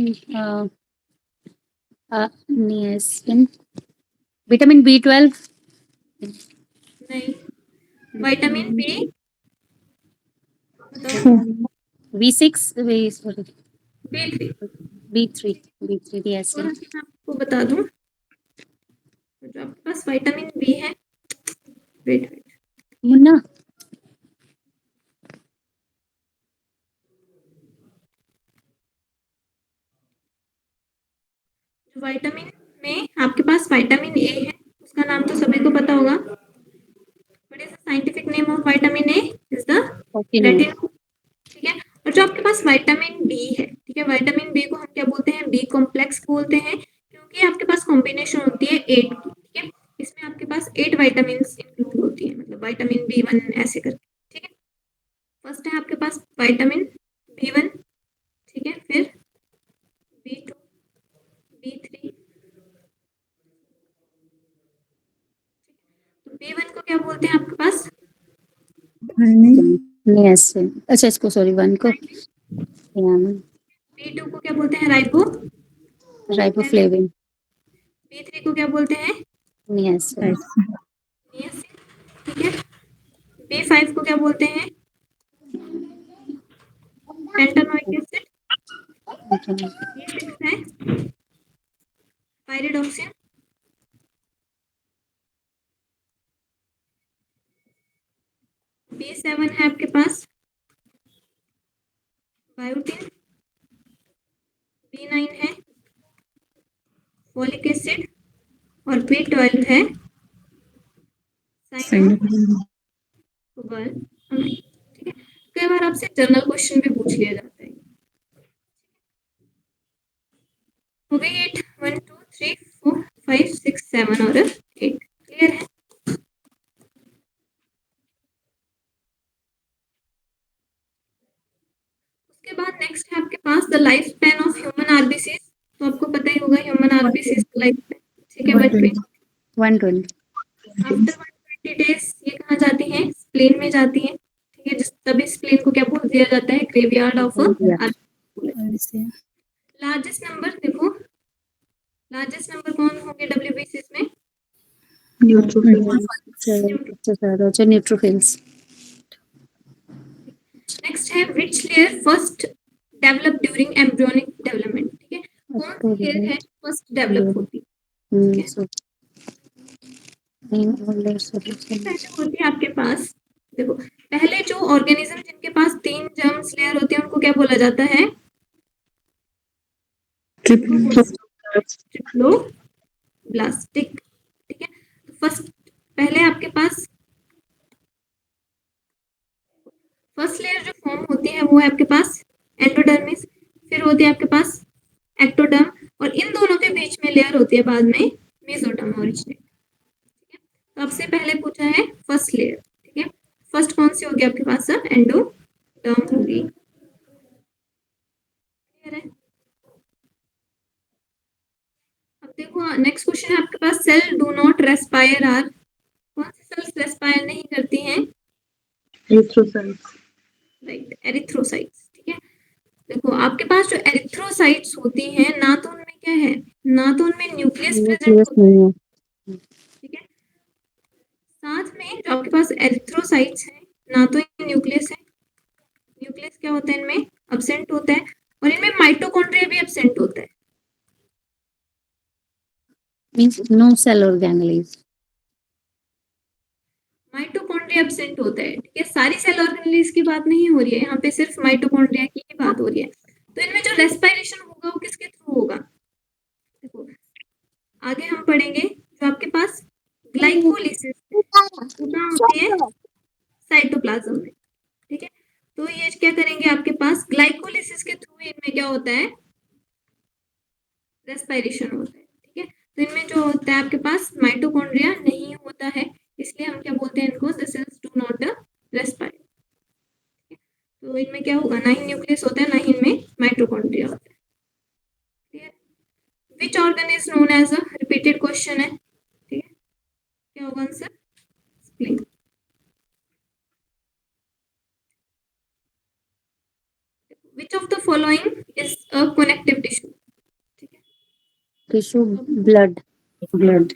Niacin. Vitamin B12. नहीं. Vitamin B. B6. Sorry. B3. B3. B3 niacin. थोड़ा सा मैं आपको बता दूं, जो आपके पास विटामिन बी है. वेट. मुन्ना. विटामिन में आपके पास विटामिन ए है, उसका नाम तो सभी को पता होगा. What is the scientific name of vitamin A? Is the retinol. ठीक है. और जो आपके पास विटामिन बी है, ठीक है, विटामिन बी को हम क्या बोलते हैं? बी कॉम्प्लेक्स बोलते हैं, क्योंकि आपके पास कॉम्बिनेशन होती है 8 की. ठीक है, इसमें आपके पास 8 विटामिन इंक्लूड होती है, मतलब विटामिन B1 ऐसे करके. ठीक है, फर्स्ट है आपके पास विटामिन B1. ठीक है, फिर B2, B3. तो B1 को क्या बोलते हैं आपके पास? Niacin. अच्छा इसको सॉरी 1 को B2 को क्या बोलते हैं? राइबोफ्लेविन. B3 को क्या बोलते हैं? Niacin. नियासिन. ठीक है, B5 को क्या बोलते हैं? Pentanoic acid. B6 है पायरिडॉक्सिन. B7 है आपके पास बायोटिन. B9 है फोलिक एसिड. और B12 है साइनोकोबाल. ठीक है, कई बार आपसे जनरल क्वेश्चन भी पूछ लिया जाता है. हो गई 8. 1 2 3 4 5 6 7 और 8. क्लियर है? उसके बाद नेक्स्ट है आपके पास the life span of human RBCs. तो आपको पता ही होगा ह्यूमन आरबीसीज का लाइफ स्पैन. ठीक है, 120. 120. आफ्टर 120 डेज ये कहाँ जाती हैं? स्प्लेन में जाती हैं. ठीक है, जिस तभी स्प्लेन को क्या बोल दिया जाता है? Graveyard of largest number. देखो, लार्जेस्ट नंबर कौन होंगे डब्ल्यूबीसीज में? न्यूट्रोफिल्स. नेक्स्ट है which layer first develop during embryonic development. ठीक है, कौन सी लेयर है फर्स्ट डेवलप होती? पहले होती है आपके पास, देखो, पहले जो ऑर्गेनिज्म जिनके पास 3 जर्म्स लेयर होती है उनको क्या बोला जाता है? ट्रिप्लोब्लास्टिक. ठीक है, तो फर्स्ट पहले आपके पास फर्स्ट लेयर जो फॉर्म होती है वो है आपके पास एंडोडर्मिस. फिर होती है आपके पास एक्टोडर्म. और इन दोनों के बीच में लेयर होती है बाद में मेसोडर्म ओरिजिनेट. ठीक है, तो आपसे पहले पूछा है फर्स्ट लेयर. ठीक है, फर्स्ट कौन सी होगी आपके पास? एंडोडर्म होगी. क्लियर है? अब देखो नेक्स्ट क्वेश्चन है आपके पास. Cell do not respire are. कौन सी सेल्स रेस्पायर नहीं करती हैं? Right, erythrocytes. ठीक है, देखो आपके पास जो एरिथ्रोसाइट्स होती हैं, ना तो उनमें क्या है, ना तो उनमें न्यूक्लियस प्रेजेंट होता है. ठीक है, साथ में जो आपके पास एरिथ्रोसाइट्स हैं, ना तो ये न्यूक्लियस है. न्यूक्लियस क्या होता है इनमें? एब्सेंट होता है. और इनमें माइटोकॉन्ड्रिया भी एब्सेंट होता है. Means no cell organelles. Mitochondria absent होता है. ठीक है, सारी सेल ऑर्गेनेल्स की बात नहीं हो रही है यहाँ पे, सिर्फ माइटोकॉन्ड्रिया की ही बात हो रही है. तो इनमें जो रेस्पिरेशन होगा वो किसके थ्रू होगा? देखो आगे हम पढ़ेंगे, जो आपके पास ग्लाइकोलिसिस वो कहाँ होती है, साइटोप्लाज्म में, ठीक है। तो ये क्या करेंगे, आपके पास ग्लाइकोलिसिस के थ्रू इनमें क्या होता है, रेस्पिरेशन होता है, ठीक है। तो इनमें जो होता है आपके पास माइटोकॉन्ड्रिया नहीं होता है, इसलिए हम क्या बोलते हैं इनको, the sales do not respire. तो इनमें क्या होगा, ना ही न्यूक्लियस होता है ना ही इनमें माइटोकॉन्ड्रिया होता है, ठीक है। Which organ is known as a, repeated question है, ठीक है, क्या होगा answer, spleen. Which of the following is a connective tissue, ठीक है। Tissue, blood. ब्लड।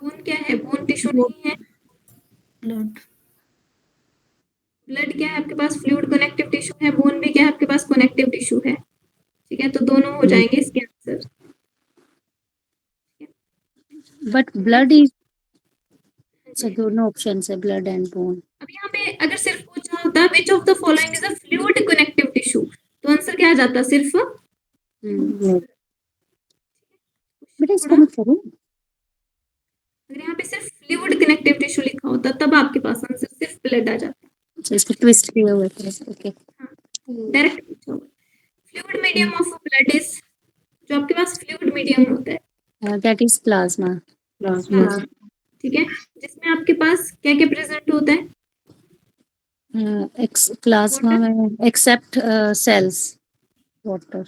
बोन क्या है, बोन टिश्यू नहीं है। ब्लड। ब्लड क्या है आपके पास, फ्लूइड कनेक्टिव टिश्यू है। बोन भी क्या है आपके पास, कनेक्टिव टिश्यू है, ठीक है। तो दोनों हो जाएंगे इसके आंसर। बट ब्लड इज, अच्छा दोनों ऑप्शन है, ब्लड एंड बोन। अब यहाँ पे अगर सिर्फ पूछा होता विच of the following is a fluid connective tissue, तो आंसर क्या आ जाता, सिर्फ। बेटा इसको थोड़ा मत करो। अगर यहाँ पे सिर्फ फ्लूइड कनेक्टिव टिश्यू लिखा होता तब आपके पास आंसर सिर्फ ब्लड आ जाता। अच्छा इसको ट्विस्ट किया हुआ है, ओके। डायरेक्ट पूछा हुआ। Fluid medium of blood is, जो आपके पास फ्लूइड मीडियम होता है, दैट इज प्लाज्मा। हाँ, ठीक है, जिसमें आपके पास क्या क्या प्रेजेंट होता है, प्लाज्मा में except cells, water,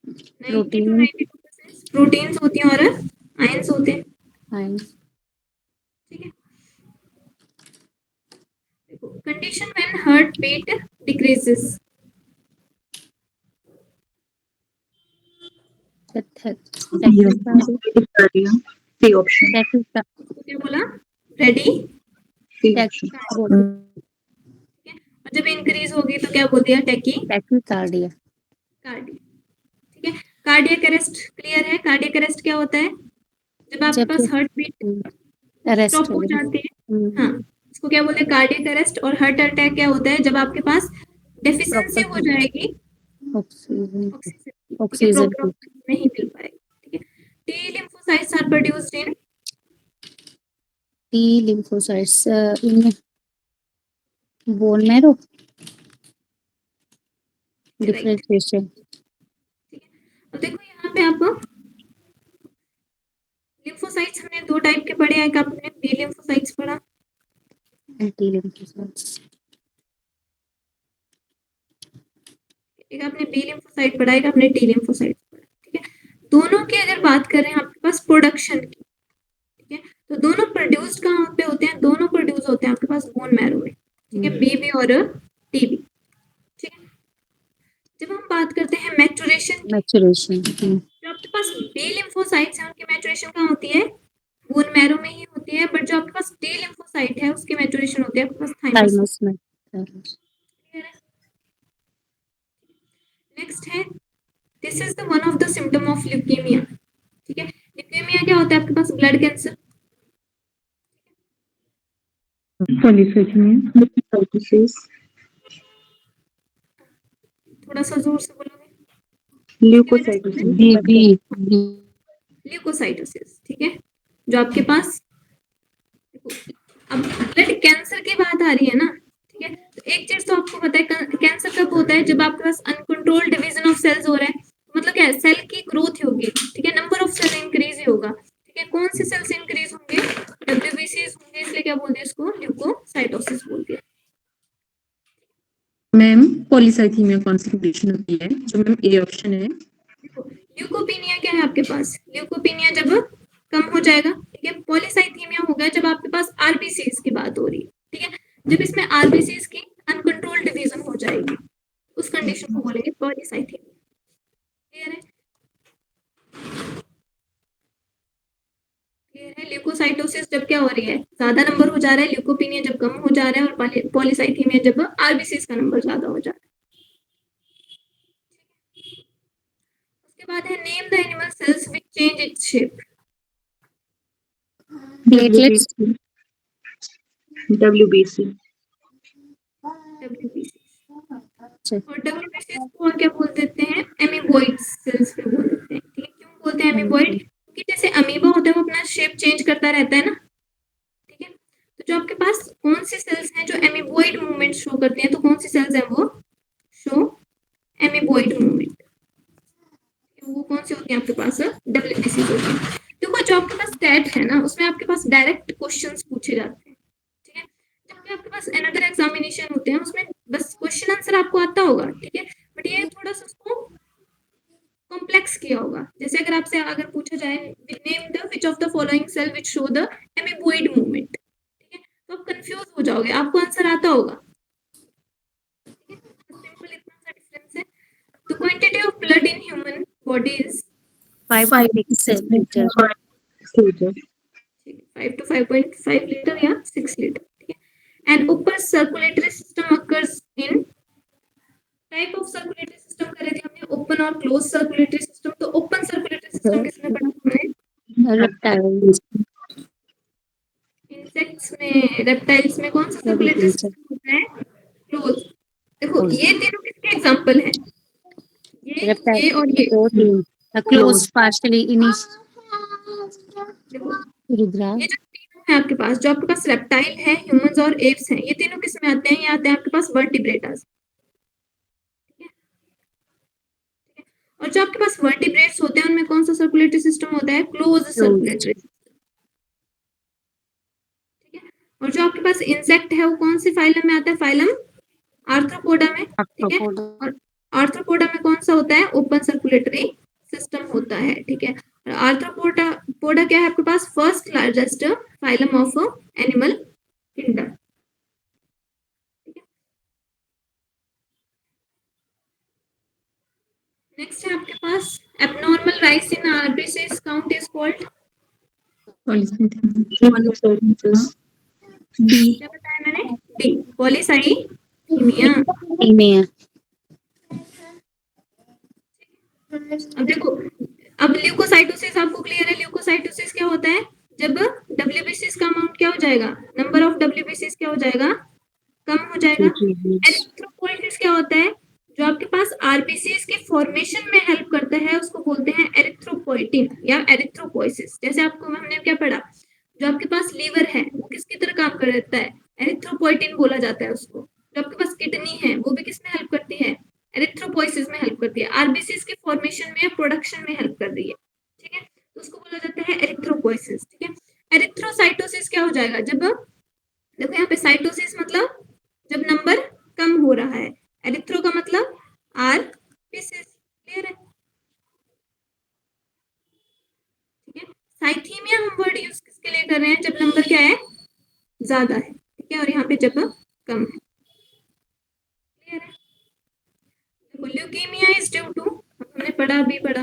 90 to protein, 92% proteins होती हैं और आयंस होते हैं, एंड ठीक है। Condition when heart beat decreases, C option. क्या बोला, रेडी, सी ऑप्शन। और जब इंक्रीज होगी तो क्या बोल दिया, टेकी टैक्यूकार्डिया। कार्डिया, ठीक है। कार्डियक अरेस्ट क्लियर है, कार्डियक अरेस्ट क्या होता है, जब आपके जब पास हार्ट बीट अरेस्ट स्टॉप हो हो गई। जाती है, हाँ, इसको क्या बोलते हैं, कार्डियक अरेस्ट। और हार्ट अटैक क्या होता है, जब आपके पास डेफिशिएंसी हो जाएगी ऑक्सीजन, ऑक्सीजन, ठीक है, ऑक्सीजन प्रॉपर की। ऑक्सीजन नहीं मिल पाएगी, ठीक है। T lymphocytes are produced in, T lymphocytes in bone marrow, differentiation. ठीक है। अब देखो यहाँ पे आप लिम्फोसाइट्स हमने दो टाइप के पढ़े हैं, एक आपने बी लिम्फोसाइट्स पढ़ा, टी लिम्फोसाइट्स, एक आपने बी लिम्फोसाइट पढ़ा, एक आपने टी लिम्फोसाइट पढ़ा, ठीक है। दोनों की अगर बात करें आपके पास प्रोडक्शन की, ठीक है, तो दोनों प्रोड्यूस्ड कहाँ पे होते हैं, दोनों प्रोड्यूस होते हैं आपके पास बोन मैरो में, ठीक है, बीबी और टीबी, ठीक है। जब हम बात करते हैं मैचुरेशन की, मैचुरेशन। जो आपके पास बी लिम्फोसाइट्स हैं उनकी मैचुरेशन कहाँ होती है, बोन मैरो में ही होती है, बट जो आपके पास टी लिम्फोसाइट है उसकी मैचुरेशन होती है आपके पास थाइमस में, थाइमस में। क्लियर है। नेक्स्ट है, this is the one of the symptom of leukaemia, ठीक है। ल्यूकेमिया क्या होता है आपके पास, ब्लड कैंसर, पॉलीसाइथेमिया। थोड़ा सा जोर से बोलोगे, ल्यूकोसाइटोसिस। ल्यूकोसाइटोसिस, ठीक है। जो आपके पास, अब ब्लड कैंसर की बात आ रही है ना, ठीक है, तो एक चीज तो आपको पता है, कैंसर कब होता है, जब आपके पास अनकंट्रोल्ड डिवीजन ऑफ सेल्स हो रहा है, मतलब क्या है, सेल की ग्रोथ ही होगी, ठीक है, नंबर ऑफ सेल इंक्रीज ही होगा, ठीक है। कौन से सेल्स इंक्रीज होंगे, डब्ल्यूबीसीज होंगे, इसलिए क्या बोलते हैं इसको, ल्यूकोसाइटोसिस बोलते हैं। मैम पॉलीसाइथेमिया कॉन्सेंट्रेशन होती है, जो मैम ए ऑप्शन है। ल्यूकोपीनिया क्या है आपके पास, ल्यूकोपीनिया जब कम हो जाएगा, ठीक है। पॉलीसाइथेमिया हो गया जब आपके पास आरबीसीज की बात हो रही है, ठीक है, जब इसमें आरबीसीज की अनकंट्रोल्ड डिवीजन हो जाएगी, उस कंडीशन को बोलेंगे पॉलीसाइथेमिया, क्लियर है। क्लियर है। ल्यूकोसाइटोसिस जब क्या हो रही है, ज्यादा नंबर हो जा रहा है, ल्यूकोपीनिया जब कम हो जा रहा है, और पॉलीसाइथेमिया जब आरबीसीज का नंबर ज्यादा हो जा रहा है। उसके बाद है, name the animal cells which change its shape, platelets, WBC. WBC, और डब्ल्यूबीसी को और क्या बोल देते हैं, एमीबॉइड सेल्स भी बोल देते हैं, ठीक है। क्यों बोलते हैं एमीबॉइड, क्योंकि जैसे अमीबा होता है वो अपना शेप चेंज करता रहता है ना, ठीक है। तो जो आपके पास कौन सी सेल्स हैं जो एमीबोइड मूवमेंट शो करती हैं, तो कौन सी सेल्स हैं वो शो एमीबोइड मूवमेंट, वो कौन सी होती है आपके पास डब्ल्यूबीसी होती है। देखो जो आपके पास टेट है ना उसमें आपके पास डायरेक्ट क्वेश्चंस पूछे जाते हैं, ठीक है। जबकि आपके पास अनदर एग्जामिनेशन होते हैं उसमें बस क्वेश्चन आंसर आपको आता होगा, ठीक है, बट ये थोड़ा सा उसको कॉम्प्लेक्स किया होगा। जैसे अगर आपसे अगर पूछा जाए name the which of the following cell which show the amoeboid movement, ठीक है, तो आप कंफ्यूज हो जाओगे, आपको आंसर आता होगा, ठीक है। सिंपल इतना सा डिफरेंस है। The quantity of blood in human body is 5.6 litre. 5 to 5.5 liter या 6 liter, ठीक है। And upper circulatory system occurs in type of circulatory system कर रहे थे हमने ओपन और क्लोज सर्कुलेटरी सिस्टम। तो ओपन सर्कुलेटरी सिस्टम किसमें पढ़ा हमने? रेप्टाइल्स। इंसेक्ट्स में, रेप्टाइल्स में कौन सा सर्कुलेटरी सिस्टम होता है? क्लोज। देखो ये तीनों किसके एग्जांपल हैं? ये और ये। क्लोज पार्शियली इनिश। देखो रुद्रा ये जो तीनों है आपके पास, जो आपके पास रेप्टाइल है, ह्यूमंस और एप्स हैं, ये तीनों किसमें आते हैं? ये आते हैं आपके पास वर्टिब्रेट्स, ठीक है। और जो आपके पास वर्टिब्रेट्स होते हैं उनमें कौन सा सर्कुलेटरी सिस्टम होता है? क्लोज सर्कुलेटरी, ठीक है। और जो आपके पास इंसेक्ट है वो कौन से फाइलम में आता है? फाइलम आर्थ्रोपोडा में, ठीक है। और आर्थ्रोपोडा में कौन सा होता है? ओपन सर्कुलेटरी सिस्टम होता है, ठीक है। और आर्थ्रोपोडा पोडा क्या है आपके पास? First largest phylum of animal kingdom, ठीक है। नेक्स्ट है आपके पास abnormal rise in RBCs count is called, D. क्या बताया मैंने? D, polycythaemia. अब देखो, अब ल्यूकोसाइटोसिस आपको क्लियर है? ल्यूकोसाइटोसिस क्या होता है? जब डब्ल्यूबीसीज का अमाउंट क्या हो जाएगा? नंबर ऑफ डब्ल्यूबीसीज क्या हो जाएगा? कम हो जाएगा। एरिथ्रोपोइसिस क्या होता है? जो आपके पास आरबीसीज के फॉर्मेशन में हेल्प करता है उसको बोलते हैं एरिथ्रोपोइटिन या एरिथ्रोपोइसिस। जैसे आपको हमने क्या पढ़ा, जो आपके पास लीवर है वो किसकी तरह काम करता है? एरिथ्रोपोइटिन बोला जाता है उसको। जो आपके पास किडनी है वो भी किसमें हेल्प करती है? एरिथ्रोपोइसिस में हेल्प करती है, आरबीसीज के फॉर्मेशन में या प्रोडक्शन में हेल्प कर रही है, ठीक है। तो उसको बोला जाता है एरिथ्रोपोइसिस, ठीक है। एरिथ्रोसाइटोसिस क्या हो जाएगा? जब देखो यहाँ पे साइटोसिस मतलब जब नंबर कम हो रहा है, एरिथ्रो का मतलब आरबीसीज, क्लियर है, ठीक है। साइथीमिया हम वर्ड यूज किसके लिए कर रहे हैं? जब नंबर क्या है? ज्यादा है, ठीक है, और यहाँ पे जब कम है, क्लियर है। ल्यूकीमिया इज ड्यू टू, हमने पढ़ा, अभी पढ़ा,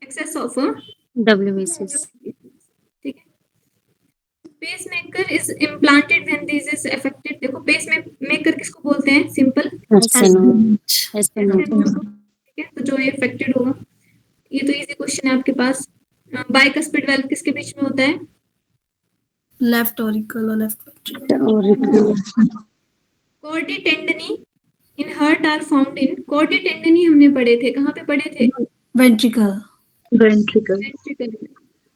एक्सेस ऑफ WBCs। ठीक है। Pacemaker is implanted when this is affected. देखो पेस मेकर किसको बोलते हैं? सिंपल, ठीक है। तो जो ये अफेक्टेड होगा, ये तो इजी क्वेश्चन है आपके पास। बाइकस्पिड वाल्व किसके बीच में होता है? लेफ्ट ऑरिकल और left. Chordae tendineae in heart are found in, chordae tendineae हमने पढ़े थे, कहाँ पे पढ़े थे? वेंट्रिकल। वेंट्रिकल में,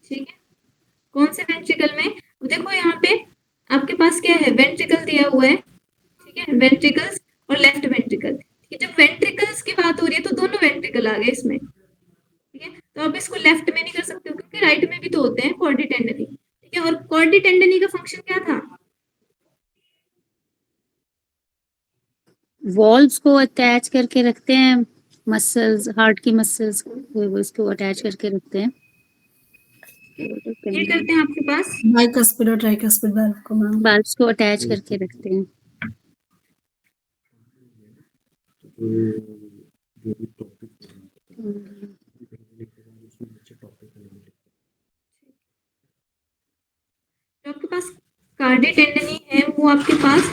ठीक है। कौन से वेंट्रिकल में? देखो यहाँ पे आपके पास क्या है? वेंट्रिकल दिया हुआ है, ठीक है, वेंट्रिकल्स और लेफ्ट वेंट्रिकल, ठीक है। जब वेंट्रिकल्स की बात हो रही है तो दोनों वेंट्रिकल आ गए इसमें, ठीक है। तो आप इसको लेफ्ट में नहीं कर सकते हो क्योंकि राइट में भी तो होते हैं कॉर्डी टेंडनी, ठीक है। और कॉर्डी टेंडनी का फंक्शन क्या था? वॉल्व्स को अटैच करके रखते हैं, मसल्स, हार्ट की मसल्स को उसको अटैच करके रखते हैं। ये करते हैं आपके पास बाइकस्पिड और ट्राइकस्पिड वाल्व को मैम। वाल्व्स को अटैच करके रखते हैं। जो आपके पास कार्डी टेंडनी है वो आपके पास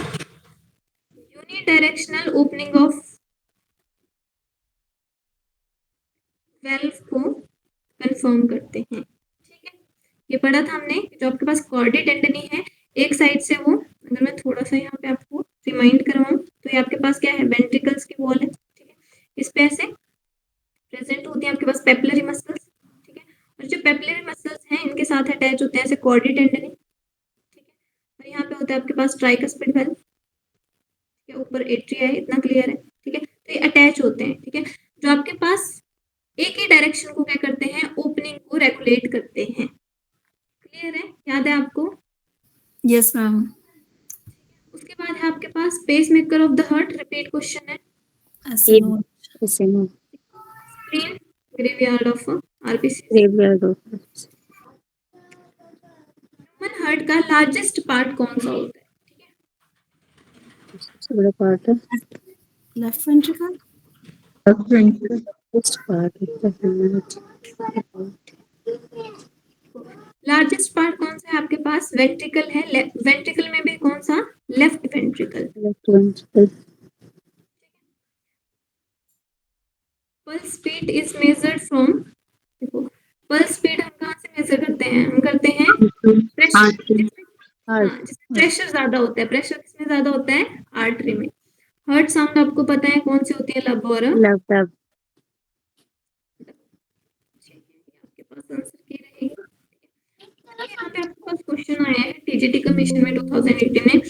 यूनिडायरेक्शनल ओपनिंग ऑफ वेल्व को कंफर्म करते हैं, ठीक है। ये पढ़ा था हमने, जो आपके पास कॉर्डी टेंडनी है एक साइड से वो, अगर मैं थोड़ा सा यहाँ पे आपको रिमाइंड करवाऊं तो ये आपके पास क्या है? वेंट्रिकल्स की वॉल है, ठीक है। इस पे ऐसे प्रेजेंट होती है आपके पास पेपिलरी मसल्स, ठीक है। और जो पेपिलरी मसल्स हैं इनके साथ अटैच होते हैं ऐसे कॉर्डी टेंडनी, ठीक है। और यहाँ पे होता है आपके पास ट्राइकस्पिड वेल्व, ठीक है, ऊपर एट्रिया है, इतना क्लियर है, ठीक है। तो ये अटैच होते हैं, ठीक है, जो आपके पास एक ही डायरेक्शन को क्या करते हैं, ओपनिंग को रेगुलेट करते हैं। क्लियर है, याद है आपको? Yes ma'am. उसके बाद है आपके पास pacemaker of the heart, repeat question है। ऐसे no spleen, graveyard of RBC. Graveyard of human heart का लार्जेस्ट पार्ट कौन सा होता है? ठीक है, सबसे बड़ा पार्ट है left ventricle. First part largest part कौन सा है आपके पास? वेंट्रिकल है। वेंट्रिकल में भी कौन सा? Left ventricle. Left ventricle. Pulse speed is measured from, देखो पल्स स्पीड हम कहाँ से मेजर करते हैं? हम करते हैं प्रेशर, हाँ, जिसमें प्रेशर ज्यादा होता है। प्रेशर किसमें ज्यादा होता है? आर्टरी में। हार्ट साउंड आपको पता है कौन सी होती है? लब और लेफ्ट अब आपके पास आंसर की रहेगी। यहाँ पे आपके पास क्वेश्चन आया है टीजीटी कमीशन में 2018 में,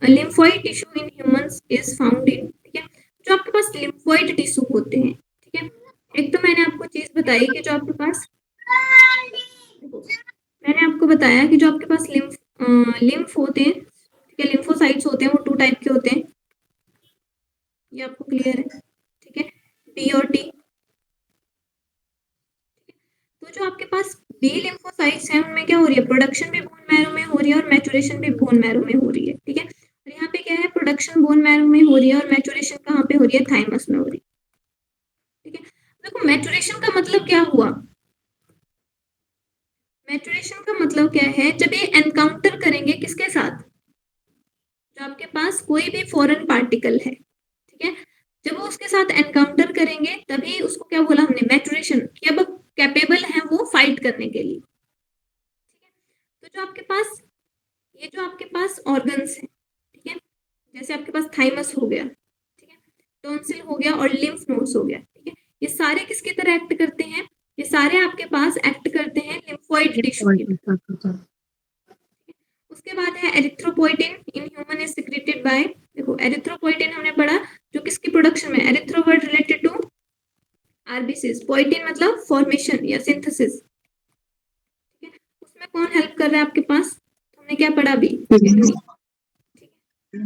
lymphoid tissue in humans is found in, ठीक है। जो आपके पास लिम्फोइड टिश्यू होते हैं, ठीक है, एक तो मैंने आपको चीज बताई कि जो आपके पास, मैंने आपको बताया कि जो आपके पास लिम्फ होते हैं, ठीक है, लिम्फोसाइट्स होते हैं, वो 2 टाइप के होते हैं, ये आपको क्लियर है, ठीक है, बी और टी। तो जो आपके पास बी लिम्फोसाइट्स हैं उनमें क्या हो रही है? प्रोडक्शन भी बोन मैरो में हो रही है और मैचुरेशन भी बोन मैरो में हो रही है, ठीक है। और यहाँ पे क्या है? प्रोडक्शन बोन मैरो में हो रही है और मैचुरेशन कहाँ पे हो रही है? थाइमस में हो रही है, ठीक है। देखो मैचुरेशन का मतलब क्या हुआ? मैचुरेशन का मतलब क्या है? जब ये एनकाउंटर करेंगे किसके साथ? जो आपके पास कोई भी फॉरेन पार्टिकल है, ठीक है, जब वो उसके साथ एनकाउंटर करेंगे तभी उसको क्या बोला हमने? मैचुरेशन, कि अब कैपेबल है वो फाइट करने के लिए, ठीक है। तो जो आपके पास, ये जो आपके पास ऑर्गन्स हैं, ठीक है, जैसे आपके पास थाइमस हो गया, ठीक है, टॉन्सिल हो गया और लिम्फ नोड्स हो गया, ठीक है, ये सारे किसकी तरह एक्ट करते हैं? ये सारे आपके पास एक्ट करते हैं लिम्फोइड टिश्यू की तरह। उसके बाद है erythropoietin in human is secreted by, देखो एरिथ्रोपोइटिन हमने पढ़ा जो किसकी प्रोडक्शन में? Erythro word related to RBCs, poietin मतलब फॉर्मेशन या सिंथेसिस, ठीक है। उसमें कौन हेल्प कर रहा है आपके पास? हमने क्या पढ़ा अभी? ठीक है।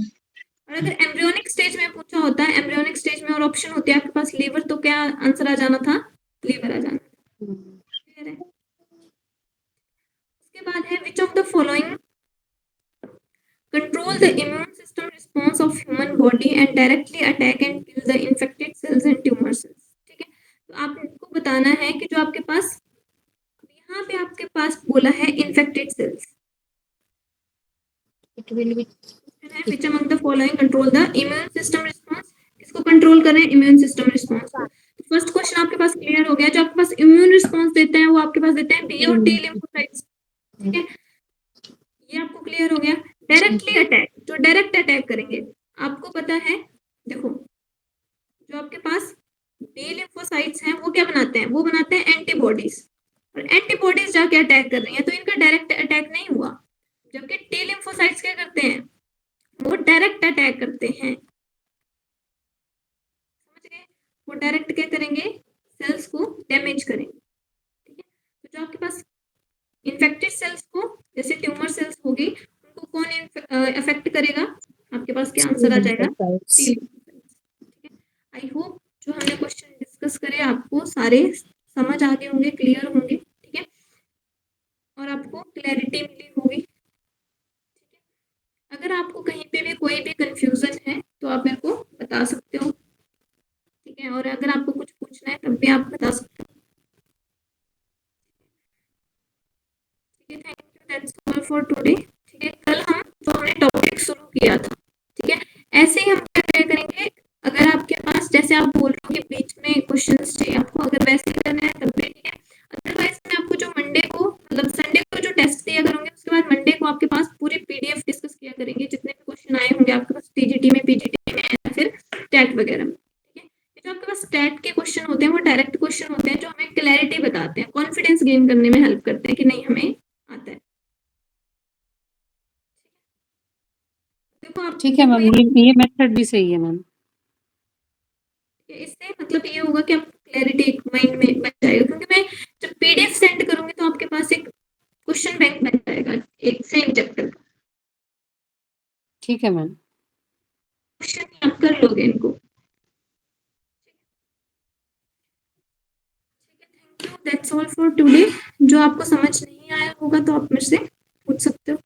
और अगर एम्ब्रियोनिक स्टेज में पूछा होता है, एम्ब्रियोनिक स्टेज में और ऑप्शन होते हैं आपके पास लीवर, तो क्या आंसर आ जाना था? लीवर आ जाना था, क्लियर है। उसके बाद है विच of the following control the immune system response of human body and directly attack and kill the infected cells and tumor cells, ठीक है। तो आपको बताना है कि जो आपके पास, यहाँ पे आपके पास बोला है infected cells, which among the following control the immune system response, किसको कंट्रोल कर रहे हैं? इम्यून सिस्टम रिस्पॉन्स को। फर्स्ट क्वेश्चन आपके पास क्लियर हो गया, जो आपके पास इम्यून रिस्पॉन्स देते हैं वो आपके पास देते हैं बी और टी लिम्फोसाइट्स, ठीक है, ये आपको क्लियर हो गया। डायरेक्टली अटैक, जो डायरेक्ट अटैक करेंगे, आपको पता है, देखो जो आपके पास बी लिम्फोसाइट्स हैं वो क्या बनाते हैं? वो बनाते हैं एंटीबॉडीज, और एंटीबॉडीज जाके अटैक कर रही हैं, तो इनका डायरेक्ट अटैक नहीं हुआ। जबकि टी लिम्फोसाइट्स क्या करते हैं? वो डायरेक्ट अटैक करते हैं, समझ गए? वो डायरेक्ट क्या करेंगे? सेल्स को डैमेज करेंगे, ठीक है। तो जो आपके पास इन्फेक्टेड सेल्स को, जैसे ट्यूमर सेल्स होगी, उनको कौन अफेक्ट करेगा? आपके पास क्या आंसर आ जाएगा? टी लिम्फोसाइट्स, ठीक है। आई होप जो हमने क्वेश्चन डिस्कस करे आपको सारे समझ आ गए होंगे, क्लियर होंगे, ठीक है, और आपको क्लैरिटी मिली होगी, ठीक है। अगर आपको कहीं पे भी कोई भी कंफ्यूजन है तो आप मेरे को बता सकते हो, ठीक है, और अगर आपको कुछ पूछना है तब भी आप बता सकते हो, ठीक है। Thank you, that's all for today, ठीक है। कल हम जो हमने टॉपिक शुरू किया था, ठीक है, ऐसे ही हम क्या करेंगे, अगर आपके पास जैसे आप बोल रहे हो कि बीच में क्वेश्चंस चाहिए आपको, अगर वैसे करना है तब भी ठीक है। अदरवाइज मैं आपको जो मंडे को, मतलब संडे को जो टेस्ट दिया करूंगी, उसके बाद मंडे को आपके पास पूरी पीडीएफ डिस्कस किया करेंगे, जितने भी क्वेश्चन आए होंगे आपके पास टीजीटी में, पीजीटी में या फिर टैट वगैरह में, ठीक है। जो आपके पास बताते हैं, कॉन्फिडेंस गेन करने में हेल्प करते हैं कि नहीं हमें आता है। देखो आप ठीक है मैम, ये मेथड भी सही है मैम। इससे मतलब ये होगा कि आपको क्लैरिटी एक माइंड में बन जाएगा, क्योंकि मैं जब पीडीएफ सेंड करूंगी तो आपके पास एक क्वेश्चन बैंक बन जाएगा एक सेम चैप्टर का, ठीक है मैम। क्वेश्चन आप कर लोगे इनको। Thank you, that's all for today. जो आपको समझ नहीं आया होगा तो आप मेरे से पूछ सकते हो।